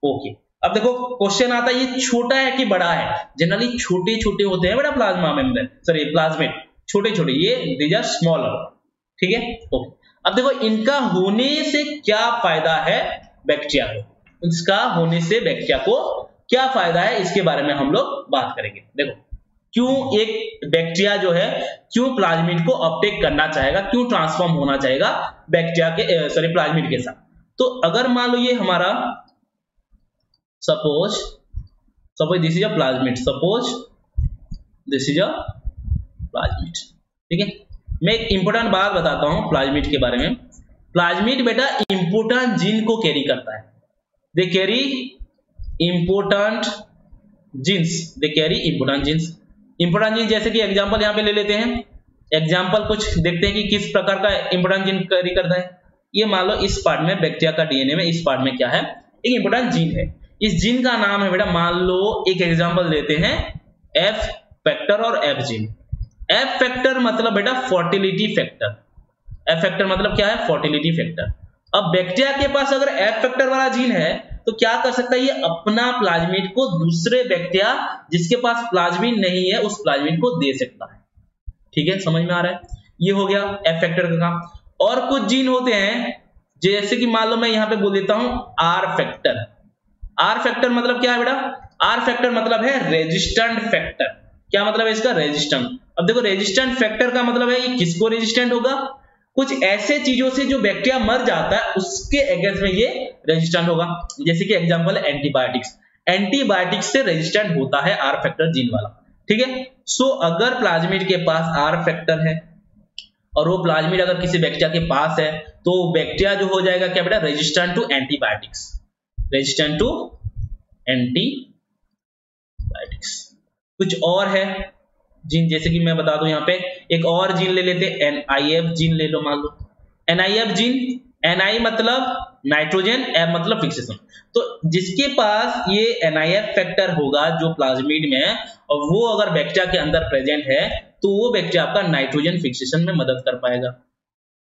okay. अब देखो क्वेश्चन आता है ये छोटा है कि बड़ा है? जनरली छोटे छोटे होते हैं बेटा प्लाज्मा मेंबर, सॉरी प्लाज्मिड छोटे छोटे, ये दीज आर स्मॉलर, ठीक है। ओके, अब देखो इनका होने से क्या फायदा है बैक्टीरिया को, इसका होने से बैक्टीरिया को क्या फायदा है इसके बारे में हम लोग बात करेंगे। देखो क्यों एक बैक्टीरिया जो है क्यों प्लाज्मिड को अपटेक करना चाहेगा, क्यों ट्रांसफॉर्म होना चाहेगा बैक्टीरिया के सॉरी प्लाज्मिड के साथ। तो अगर मान लो ये हमारा suppose this is a plasmid, suppose this is a plasmid, ठीक है। मैं एक इंपॉर्टेंट बात बताता हूं प्लाज्मिड के बारे में। प्लाज्मिड बेटा इंपोर्टेंट जीन को कैरी करता है, they carry important genes, they carry important genes. Important gene जैसे कि एग्जांपल यहां पे ले लेते हैं, एग्जांपल कुछ देखते हैं कि किस प्रकार का इंपोर्टेंट जीन कैरी करता है। ये मान लो इस पार्ट में बैक्टीरिया का डीएनए में इस पार्ट में क्या है, एक इंपोर्टेंट जीन है। इस जीन का नाम है बेटा, मान लो एक एग्जांपल देते हैं एफ फैक्टर और एफ जीन। एफ फैक्टर मतलब बेटा फर्टिलिटी फैक्टर, एफ फैक्टर मतलब क्या है? Fertility factor. अब बैक्टीरिया के पास अगर एफ फैक्टर वाला जीन है तो क्या कर सकता है, ये अपना प्लाज्मिड को दूसरे बैक्टीरिया जिसके पास प्लाज्मिड नहीं है उस प्लाज्मिड को दे सकता है, ठीक है, समझ में आ रहा है? ये हो गया एफ फैक्टर का काम। और कुछ जीन होते हैं जैसे कि मान लो मैं यहां पे बोल देता हूं आर फैक्टर। आर फैक्टर मतलब क्या है बेटा? आर फैक्टर मतलब है रेजिस्टेंट फैक्टर। क्या मतलब है इसका? रेजिस्टेंट। अब देखो रेजिस्टेंट फैक्टर का मतलब है ये किसको रेजिस्टेंट होगा? कुछ ऐसे चीजों से जो बैक्टीरिया मर जाता है उसके अगेंस्ट में ये रेजिस्टेंट होगा। जैसे कि एग्जांपल एंटीबायोटिक्स, एंटीबायोटिक्स से रेजिस्टेंट होता है आर फैक्टर जीन वाला, ठीक है। सो अगर प्लाज्मिड के पास आर फैक्टर है और वो प्लाज्मिड अगर किसी बैक्टीरिया के पास है तो बैक्टीरिया जो हो जाएगा क्या बेटा? Resistant to antibiotics, resistant to antibiotics. कुछ और है जीन, जैसे कि मैं बता दूं यहाँ पे एक और जीन ले लेते हैं, NIF जीन ले लो, मान लो NIF जीन, NI मतलब नाइट्रोजन, F मतलब फिक्सेशन। तो जिसके पास ये NIF फैक्टर होगा जो प्लाज्मिड में है और वो अगर बैक्टीरिया के अंदर प्रेजेंट है तो वो बैक्टीरिया आपका नाइट्रोजन फिक्सेशन में मदद कर पाएगा।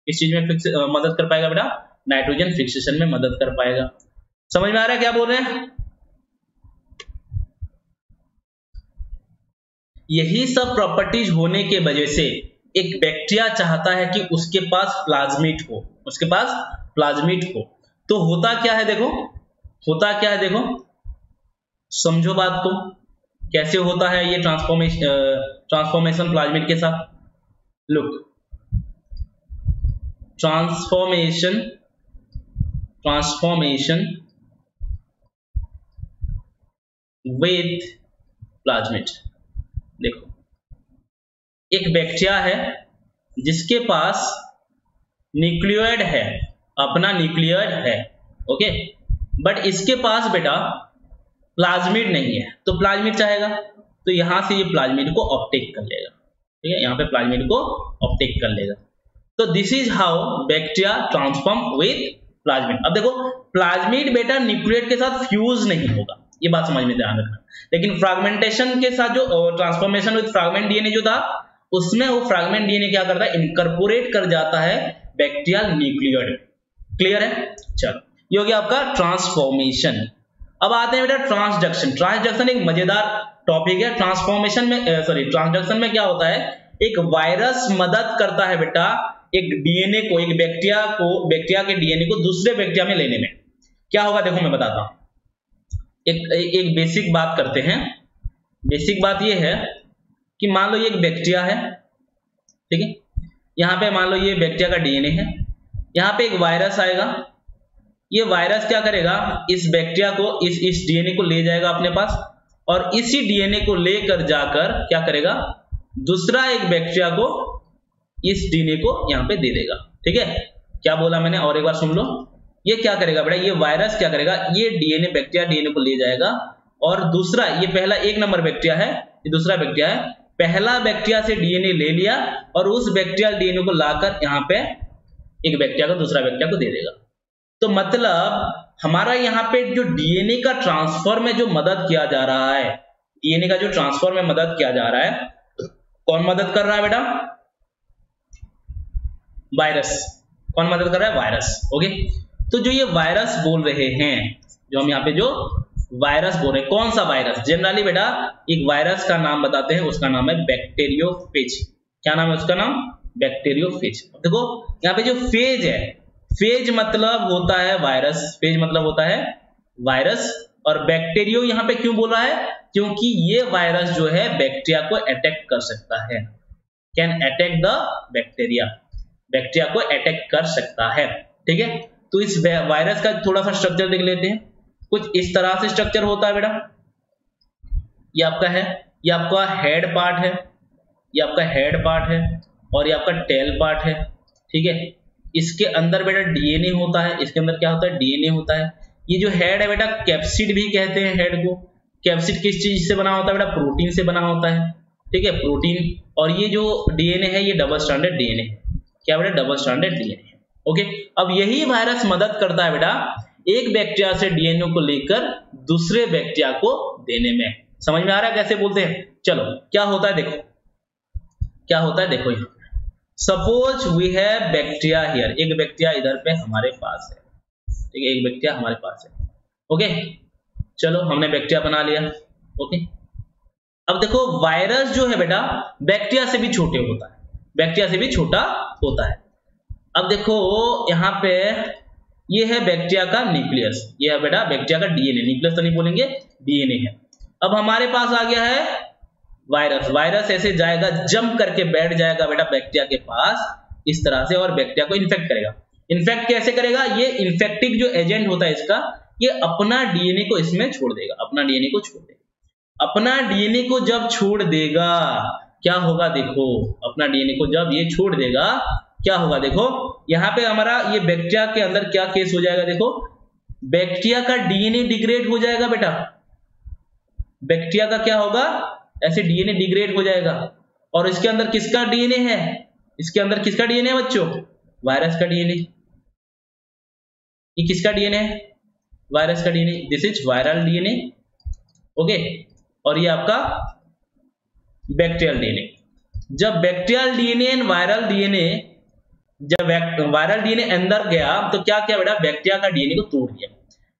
इस चीज में मदद कर पाएगा बेटा? नाइट्रोजन फिक्सेशन में मदद कर पाएगा। समझ में आ रहा है क्या बोल रहे हैं? यही सब प्रॉपर्टीज होने के वजह से एक बैक्टीरिया चाहता है कि उसके पास प्लाज्मिड हो, उसके पास प्लाज्मिड हो। तो होता क्या है देखो, होता क्या है देखो, समझो बात को, कैसे होता है ये ट्रांसफॉर्मेशन प्लाज्मिड के साथ। Look, transformation with plasmid. देखो एक बैक्टीरिया है जिसके पास न्यूक्लियोइड है, अपना न्यूक्लियोइड है, ओके, बट इसके पास बेटा प्लाज्मिड नहीं है, तो प्लाज्मिड चाहेगा तो यहां से ये प्लाज्मिड को अपटेक कर लेगा, ठीक है, यहां पे प्लाज्मिड को अपटेक कर लेगा। तो this is how bacteria transform with plasmid. अब देखो प्लाज्मिड बेटा न्यूक्लियोइड के साथ फ्यूज नहीं होगा, ये बात समझ में ध्यान रखना। लेकिन फ्रैगमेंटेशन के साथ जो ट्रांसफॉर्मेशन विद फ्रैगमेंट डीएनए जो था उसमें वो फ्रैगमेंट डीएनए क्या करता है? इनकॉर्पोरेट कर जाता है बैक्टीरियल न्यूक्लियोइड। क्लियर है? चलो ये हो गया आपका ट्रांसफॉर्मेशन। अब आते हैं बेटा ट्रांसडक्शन। ट्रांसडक्शन एक मजेदार टॉपिक है। ट्रांसफॉर्मेशन में ट्रांसडक्शन में क्या होता है? एक वायरस मदद करता है बेटा एक डीएनए को, एक बैक्टीरिया के डीएनए को दूसरे बैक्टीरिया में लेने में। क्या होगा देखो मैं बताता हूं। एक बेसिक बात करते हैं। बेसिक बात ये है कि मान लो ये एक बैक्टीरिया है, ठीक है, यहां पे मान लो ये बैक्टीरिया का डीएनए है, यहां पे एक वायरस आएगा, ये वायरस क्या करेगा? इस बैक्टीरिया को इस डीएनए को ले जाएगा अपने पास, और इसी डीएनए को लेकर जाकर क्या करेगा, दूसरा एक बैक्टीरिया को इस डीएनए को यहाँ पे दे देगा। ठीक है, क्या बोला मैंने और एक बार सुन लो। ये क्या करेगा बेटा, ये वायरस क्या करेगा, ये डीएनए बैक्टीरिया डीएनए को ले जाएगा और दूसरा, ये पहला 1 नंबर बैक्टीरिया है, ये दूसरा बैक्टीरिया है, पहला बैक्टीरिया से डीएनए ले लिया और उस बैक्टीरियल डीएनए को लाकर यहाँ पे एक बैक्टीरिया को दूसरा बैक्टीरिया को दे देगा। तो मतलब हमारा यहाँ पे जो डीएनए का ट्रांसफर में जो मदद किया जा रहा है, डीएनए का जो ट्रांसफर में मदद किया जा रहा है, कौन मदद कर रहा है बेटा, वायरस। कौन मदद कर रहा है, वायरस। ओके, तो जो ये वायरस बोल रहे हैं, जो हम यहाँ पे जो वायरस बोल रहे हैं, कौन सा वायरस, जनरली बेटा एक वायरस का नाम बताते हैं, उसका नाम है बैक्टीरियोफेज। क्या नाम है उसका नाम, बैक्टीरियोफेज। देखो यहाँ पे जो फेज है, फेज मतलब होता है वायरस, फेज मतलब होता है वायरस, और बैक्टीरियो यहाँ पे क्यों बोल रहा है, क्योंकि ये वायरस जो है बैक्टीरिया को अटैक कर सकता है, can attack the bacteria, bacteria को अटैक कर सकता है। ठीक है, तो इस वायरस का थोड़ा सा स्ट्रक्चर देख लेते हैं। कुछ इस तरह से स्ट्रक्चर होता है बेटा, ये आपका है, ये आपका हेड पार्ट है, ये आपका हेड पार्ट है और ये आपका टेल पार्ट है। ठीक है, इसके अंदर बेटा डीएनए होता है, इसके अंदर क्या होता है, डीएनए होता है। ये जो हेड है बेटा, कैप्सिड भी कहते हैं हेड को। कैप्सिड किस चीज से बना होता है बेटा, प्रोटीन से बना होता है। ठीक है, प्रोटीन। और ये जो डीएनए है, ये डबल स्ट्रैंडेड डीएनए है। क्या बेटा, डबल स्ट्रैंडेड डीएनए है। ओके, अब यही वायरस मदद करता है बेटा एक बैक्टीरिया से डीएनए को लेकर दूसरे बैक्टीरिया को देने में। समझ में आ रहा है कैसे बोलते हैं। चलो क्या होता है देखो, क्या होता है देखो, suppose we have bacteria here, एक बैक्टीरिया इधर पे हमारे पास है। ठीक है, एक बैक्टीरिया हमारे पास है। ओके, चलो हमने बैक्टीरिया बना लिया। ओके, अब देखो वायरस जो है बेटा बैक्टीरिया से भी छोटे होता है, बैक्टीरिया से भी छोटा होता है। अब देखो यहाँ पे ये है बैक्टीरिया का न्यूक्लियस, ये है बेटा बैक्टीरिया का डीएनए, न्यूक्लियस तो नहीं बोलेंगे, डीएनए है। अब हमारे पास आ गया है वायरस, वायरस ऐसे जाएगा, जंप करके बैठ जाएगा बेटा बैक्टीरिया के पास इस तरह से और बैक्टीरिया को इन्फेक्ट करेगा। इन्फेक्ट कैसे करेगा, ये इन्फेक्टिव जो एजेंट होता है इसका, ये अपना डीएनए को इसमें छोड़ देगा, अपना डीएनए को छोड़ देगा। अपना डीएनए को जब छोड़ देगा क्या होगा, देखो अपना डीएनए को जब ये छोड़ देगा क्या होगा, देखो यहाँ पे हमारा ये बैक्टीरिया के अंदर क्या केस हो जाएगा, देखो बैक्टीरिया का डीएनए डिग्रेड हो जाएगा बेटा, बैक्टीरिया का क्या होगा, ऐसे डीएनए डिग्रेड हो जाएगा। और इसके अंदर किसका डीएनए है, इसके अंदर किसका डीएनए है बच्चों, वायरस का डीएनए। ये किसका डीएनए है, वायरस का DNA, this is viral DNA. Okay, और ये आपका बैक्टीरियल डीएनए। जब bacterial DNA and viral DNA, जब वायरल डीएनए अंदर गया तो क्या किया बेटा, बैक्टीरिया का डीएनए को तोड़ दिया।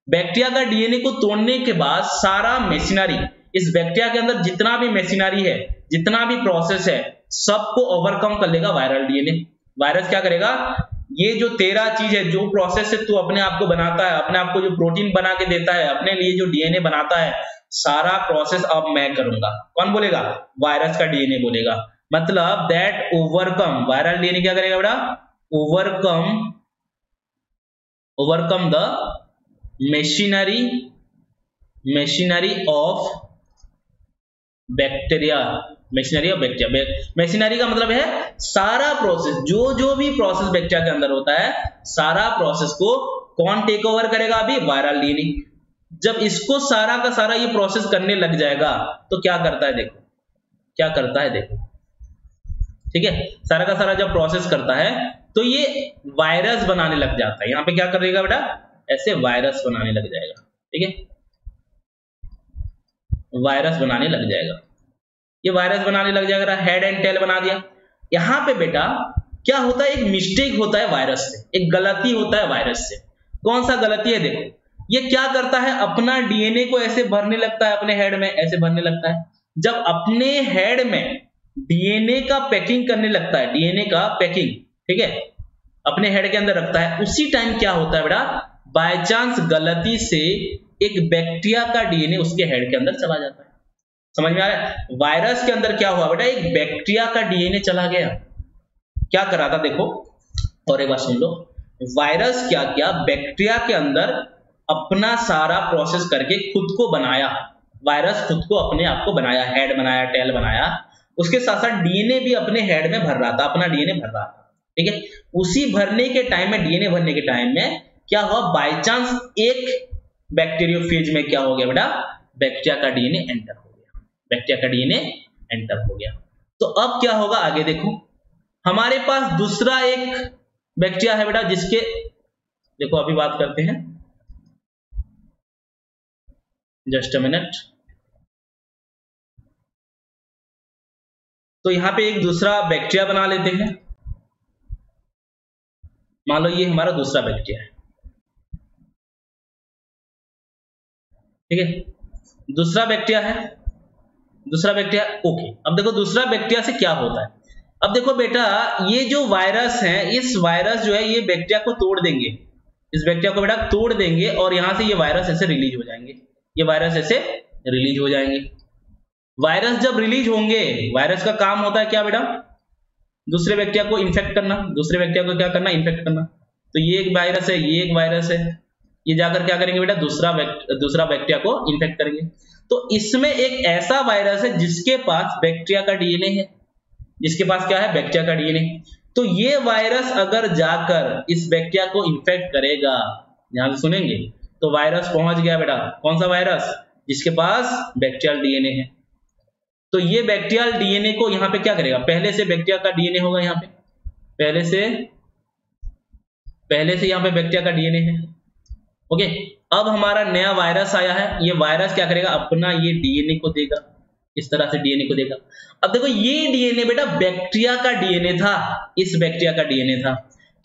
बैक्टीरिया का डीएनए को तोड़ने के बाद सारा मशीनरी, इस बैक्टीरिया के अंदर जितना भी मशीनरी है, जितना भी प्रोसेस है, सबको ओवरकम कर लेगा वायरल डीएनए। वायरस क्या करेगा, ये जो तेरा चीज है, जो प्रोसेस से तू अपने आप को बनाता है, अपने आप को जो प्रोटीन बना के देता है, अपने लिए जो डीएनए बनाता है, सारा प्रोसेस अब मैं करूंगा। कौन बोलेगा, वायरस का डीएनए बोलेगा। मतलब दैट ओवरकम, वायरल डीएनए क्या करेगा बेटा, overcome the machinery of bacteria. Machinery of bacteria, machinery का मतलब है सारा प्रोसेस, जो भी प्रोसेस बैक्टीरिया के अंदर होता है, सारा प्रोसेस को कौन टेक ओवर करेगा, अभी वायरल डीएनए। जब इसको सारा का सारा ये प्रोसेस करने लग जाएगा तो क्या करता है, देखो क्या करता है, देखो ठीक है, सारा का सारा जब प्रोसेस करता है तो ये वायरस बनाने लग जाता है। यहाँ पे क्या करेगा बेटा, ऐसे वायरस बनाने लग जाएगा। ठीक है, वायरस बनाने लग जाएगा, ये वायरस बनाने लग जाएगा, हेड एंड टेल बना दिया। यहाँ पे बेटा क्या होता है, एक मिस्टेक होता है वायरस से, एक गलती होता है वायरस से। कौन सा गलती है, देखो ये क्या करता है, अपना डीएनए को ऐसे भरने लगता है, अपने हेड में ऐसे भरने लगता है। जब अपने हेड में डीएनए का पैकिंग करने लगता है, डीएनए का पैकिंग, ठीक है, अपने हेड के अंदर रखता है, उसी टाइम क्या होता है बेटा, बाय चांस गलती से एक बैक्टीरिया का डीएनए उसके हेड के अंदर चला जाता है। समझ में आ रहा है, वायरस के अंदर क्या हुआ बेटा, एक बैक्टीरिया का डीएनए चला गया। क्या करा था, देखो और एक बार सुन लो, वायरस क्या किया, बैक्टीरिया के अंदर अपना सारा प्रोसेस करके खुद को बनाया, वायरस खुद को अपने आप को बनाया, हेड बनाया, टेल बनाया, उसके साथ साथ डीएनए भी अपने हेड में भर रहा था, अपना डीएनए भर रहा था, ठीक है। उसी भरने के टाइम में, डीएनए भरने के टाइम में क्या हुआ, बाय चांस एक बैक्टीरियोफेज में क्या हो गया बेटा, बैक्टीरिया का डीएनए एंटर हो गया, बैक्टीरिया का डीएनए एंटर हो गया। तो अब क्या होगा आगे देखो, हमारे पास दूसरा एक बैक्टीरिया है बेटा, जिसके देखो अभी बात करते हैं, जस्ट अ मिनट। तो यहां पे एक दूसरा बैक्टीरिया बना लेते हैं, मान लो ये हमारा दूसरा बैक्टीरिया है, ठीक है, दूसरा बैक्टीरिया है, दूसरा बैक्टीरिया, ओके। अब देखो दूसरा बैक्टीरिया से क्या होता है, अब देखो बेटा ये जो वायरस है, इस वायरस जो है ये बैक्टीरिया को तोड़ देंगे, इस बैक्टीरिया को बेटा तोड़ देंगे और यहां से ये वायरस ऐसे रिलीज हो जाएंगे, ये वायरस ऐसे रिलीज हो जाएंगे। वायरस जब रिलीज होंगे, वायरस का काम होता है क्या बेटा, दूसरे बैक्टीरिया को इन्फेक्ट करना, दूसरे बैक्टीरिया को क्या करना, इन्फेक्ट करना। तो ये एक वायरस है, ये एक वायरस है, ये जाकर क्या करेंगे बेटा, दूसरा बैक्टीरिया को इन्फेक्ट करेंगे। तो इसमें एक ऐसा वायरस है जिसके पास बैक्टीरिया का डीएनए है, जिसके पास क्या है, बैक्टीरिया का डीएनए। तो ये वायरस अगर जाकर इस बैक्टीरिया को इन्फेक्ट करेगा, ध्यान से सुनेंगे, तो वायरस पहुंच गया बेटा, कौन सा वायरस, जिसके पास बैक्टीरियल डीएनए है। तो ये बैक्टीरियल डीएनए को यहाँ पे क्या करेगा, पहले से बैक्टीरिया का डीएनए होगा, यहाँ पे पहले से यहाँ पे बैक्टीरिया का डीएनए है, ओके। अब हमारा नया वायरस आया है, ये वायरस क्या करेगा, अपना ये डीएनए को देगा, इस तरह से डीएनए को देगा। अब देखो ये डीएनए बेटा बैक्टीरिया का डीएनए था, इस बैक्टीरिया का डीएनए था,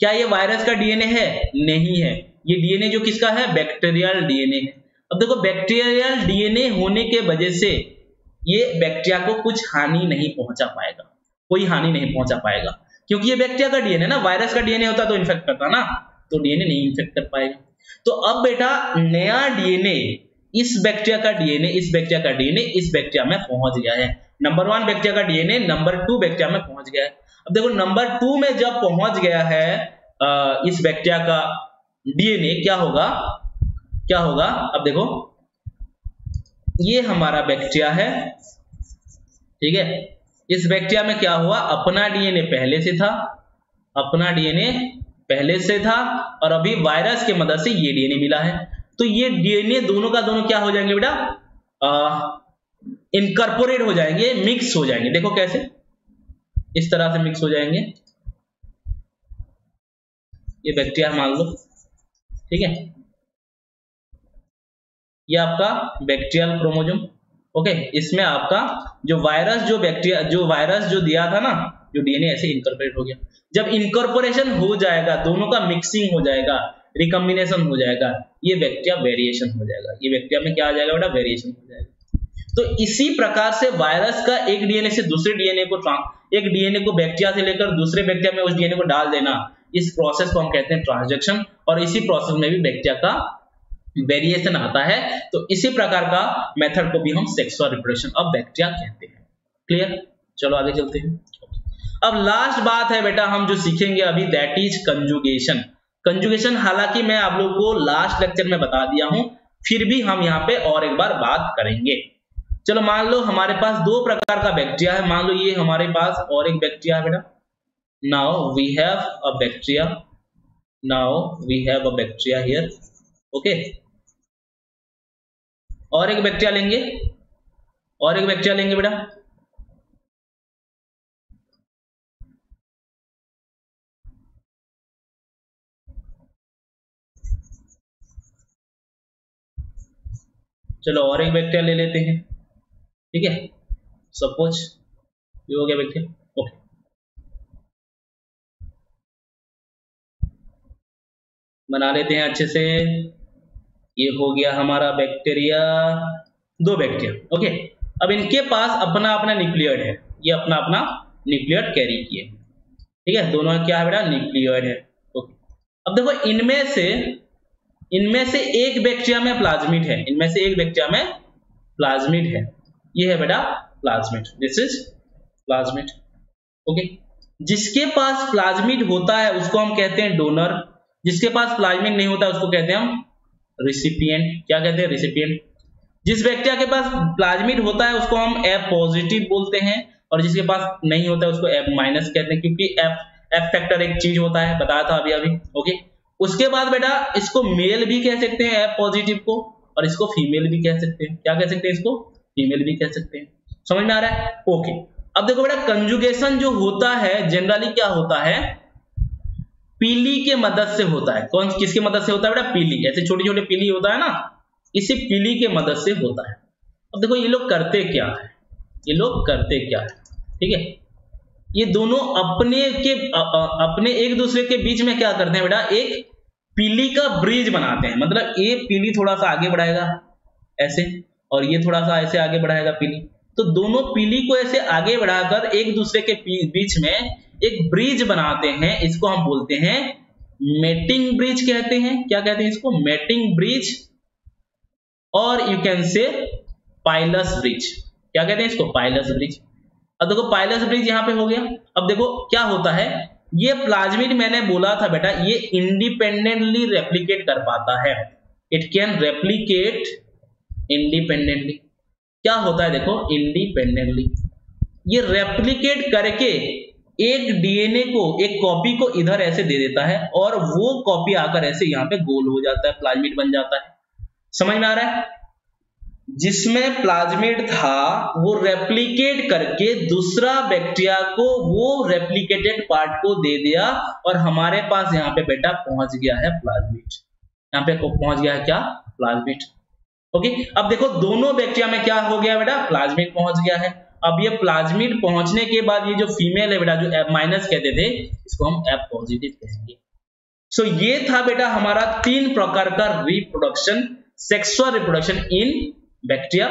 क्या ये वायरस का डीएनए है, नहीं है, ये डीएनए जो किसका है, बैक्टीरियल डीएनए है। अब देखो बैक्टीरियल डीएनए होने के वजह से ये बैक्टीरिया को कुछ हानि नहीं पहुंचा पाएगा, कोई हानि नहीं पहुंचा पाएगा, क्योंकि ये बैक्टीरिया का डीएनए ना, वायरस का डीएनए होता तो इन्फेक्ट करता ना, तो डीएनए नहीं इन्फेक्ट कर पाएगा। तो अब बेटा नया डीएनए, इस बैक्टीरिया का डीएनए, इस बैक्टीरिया का डीएनए इस बैक्टीरिया में पहुंच गया है, नंबर 1 बैक्टीरिया का डीएनए नंबर 2 बैक्टीरिया में पहुंच गया है। अब देखो नंबर 2 में जब पहुंच गया है इस बैक्टीरिया का डीएनए, क्या होगा, क्या होगा, अब देखो ये हमारा बैक्टीरिया है, ठीक है, इस बैक्टीरिया में क्या हुआ, अपना डीएनए पहले से था, अपना डीएनए पहले से था, और अभी वायरस की मदद से ये डीएनए मिला है। तो ये डीएनए दोनों का दोनों क्या हो जाएंगे बेटा, इनकॉर्पोरेट हो जाएंगे, मिक्स हो जाएंगे। देखो कैसे, इस तरह से मिक्स हो जाएंगे, ये बैक्टीरिया मान लो, ठीक है, ये आपका बैक्टीरियल क्रोमोसोम, ओके। इसमें आपका जो वायरस, जो बैक्टीरिया, जो वायरस जो दिया था ना, जो डीएनए ऐसे इनकॉर्पोरेट हो गया। जब इनकॉर्पोरेशन हो जाएगा, दोनों का मिक्सिंग हो जाएगा, रिकॉम्बिनेशन हो जाएगा, ये बैक्टीरिया वेरिएशन हो जाएगा, ये बैक्टीरिया में क्या आ जाएगा बेटा, वेरिएशन हो जाएगा। तो इसी प्रकार से वायरस का एक डीएनए से दूसरे डीएनए को, एक डीएनए को बैक्टीरिया से लेकर दूसरे बैक्टीरिया में उस डीएनए को डाल देना, इस प्रोसेस को हम कहते हैं ट्रांसजेक्शन, और इसी प्रोसेस में भी बैक्टीरिया का वेरिएशन आता है। तो इसी प्रकार का मेथड को भी हम सेक्सुअल रिप्रोडक्शन ऑफ बैक्टीरिया कहते हैं। क्लियर, चलो आगे चलते हैं। अब लास्ट बात है बेटा हम जो सीखेंगे अभी, दैट इज कंजुगेशन। कंजुगेशन हालांकि मैं आप लोगों को लास्ट लेक्चर में बता दिया हूं, फिर भी हम यहाँ पे और एक बार बात करेंगे। चलो मान लो हमारे पास 2 प्रकार का बैक्टीरिया है, मान लो ये हमारे पास और एक बैक्टीरिया है बेटा, now we have a bacteria, now we have a bacteria here, okay. और एक बैक्टीरिया लेंगे, और एक बैक्टीरिया लेंगे बेटा, चलो और एक बैक्टीरिया ले लेते हैं, ठीक है, सपोज ये हो गया बैक्टीरिया, ओके। बना लेते हैं अच्छे से, ये हो गया हमारा बैक्टीरिया, 2 बैक्टीरिया, ओके। अब इनके पास अपना अपना न्यूक्लियोइड है, ये अपना अपना न्यूक्लियोइड कैरी किए, ठीक है, दोनों क्या है बेटा, न्यूक्लियोइड है, ओके। अब देखो इनमें से एक बैक्टीरिया में प्लाज्मिड है, इनमें से एक बैक्टीरिया में प्लाज्मिड है, ये है बेटा plasmid, this is plasmid, okay. जिसके पास प्लाज्मिड होता है उसको हम कहते हैं डोनर, जिसके पास प्लाज्मिड नहीं होता उसको कहते हैं हम रिसिपिएंट। क्या कहते हैं, रिसिपिएंट। जिस बैक्टीरिया के पास प्लाज्मिड होता है उसको हम F पॉजिटिव बोलते हैं, और जिसके पास नहीं होता है उसको F माइनस कहते हैं, क्योंकि F फैक्टर एक चीज होता है, बताया था अभी। ओके, उसके बाद बेटा इसको मेल भी कह सकते हैं F पॉजिटिव को, और इसको फीमेल भी कह सकते हैं। क्या कह सकते हैं? इसको फीमेल भी कह सकते हैं। समझ में आ रहा है? ओके, अब देखो बेटा कंजुगेशन जो होता है जनरली क्या होता है, पीली के मदद से होता है। कौन किसकी मदद से होता है बेटा? पीली। ऐसे छोटे छोटे पीली होता है ना, इसी पीली के मदद से होता है। अब देखो ये लोग करते क्या है, ये लोग करते क्या है, ठीक है, ये दोनों अपने एक दूसरे के बीच में क्या करते हैं बेटा, एक पीली का ब्रिज बनाते हैं। मतलब ये पीली थोड़ा सा आगे बढ़ाएगा ऐसे, और ये थोड़ा सा ऐसे आगे बढ़ाएगा पीली, तो दोनों पीली को ऐसे आगे बढ़ाकर एक दूसरे के बीच में एक ब्रिज बनाते हैं। इसको हम बोलते हैं मेटिंग ब्रिज कहते हैं। क्या कहते हैं इसको? मेटिंग ब्रिज, और you can say pilus bridge. क्या कहते हैं इसको? Pilus bridge. अब देखो पाइलस ब्रिज यहाँ पे हो गया। अब देखो क्या होता है, ये प्लाज्मिड मैंने बोला था बेटा, ये इंडिपेंडेंटली रेप्लिकेट कर पाता है। It can replicate independently. क्या होता है देखो, इंडिपेंडेंटली ये रेप्लिकेट करके एक डीएनए को, एक कॉपी को इधर ऐसे दे देता है, और वो कॉपी आकर ऐसे यहाँ पे गोल हो जाता है, प्लाज्मिड बन जाता है। समझ में आ रहा है? जिसमें प्लाज्मिड था वो रेप्लिकेट करके दूसरा बैक्टीरिया को वो रेप्लिकेटेड पार्ट को दे दिया, और हमारे पास यहाँ पे बेटा पहुंच गया है प्लाज्मिड। यहाँ पे पहुंच गया है क्या? प्लाज्मिड। ओके, अब देखो दोनों बैक्टीरिया में क्या हो गया बेटा? प्लाज्मिड पहुंच गया है। अब ये प्लाज्मिड पहुंचने के बाद ये जो फीमेल है बेटा, जो F माइनस कहते थे, इसको हम F पॉजिटिव कहेंगे। सो ये था बेटा हमारा 3 प्रकार का reproduction, sexual reproduction in bacteria.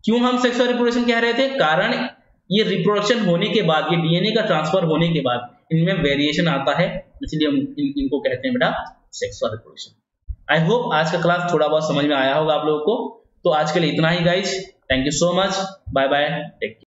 क्यों हम सेक्सुअल रिप्रोडक्शन कह रहे थे? कारण ये रिप्रोडक्शन होने के बाद, ये डीएनए का ट्रांसफर होने के बाद इनमें वेरिएशन आता है, इसलिए हम इनको कहते हैं बेटा सेक्सुअल रिप्रोडक्शन। आई होप आज का क्लास थोड़ा बहुत समझ में आया होगा आप लोगों को। तो आज के लिए इतना ही guys, thank you so much, bye bye, take care.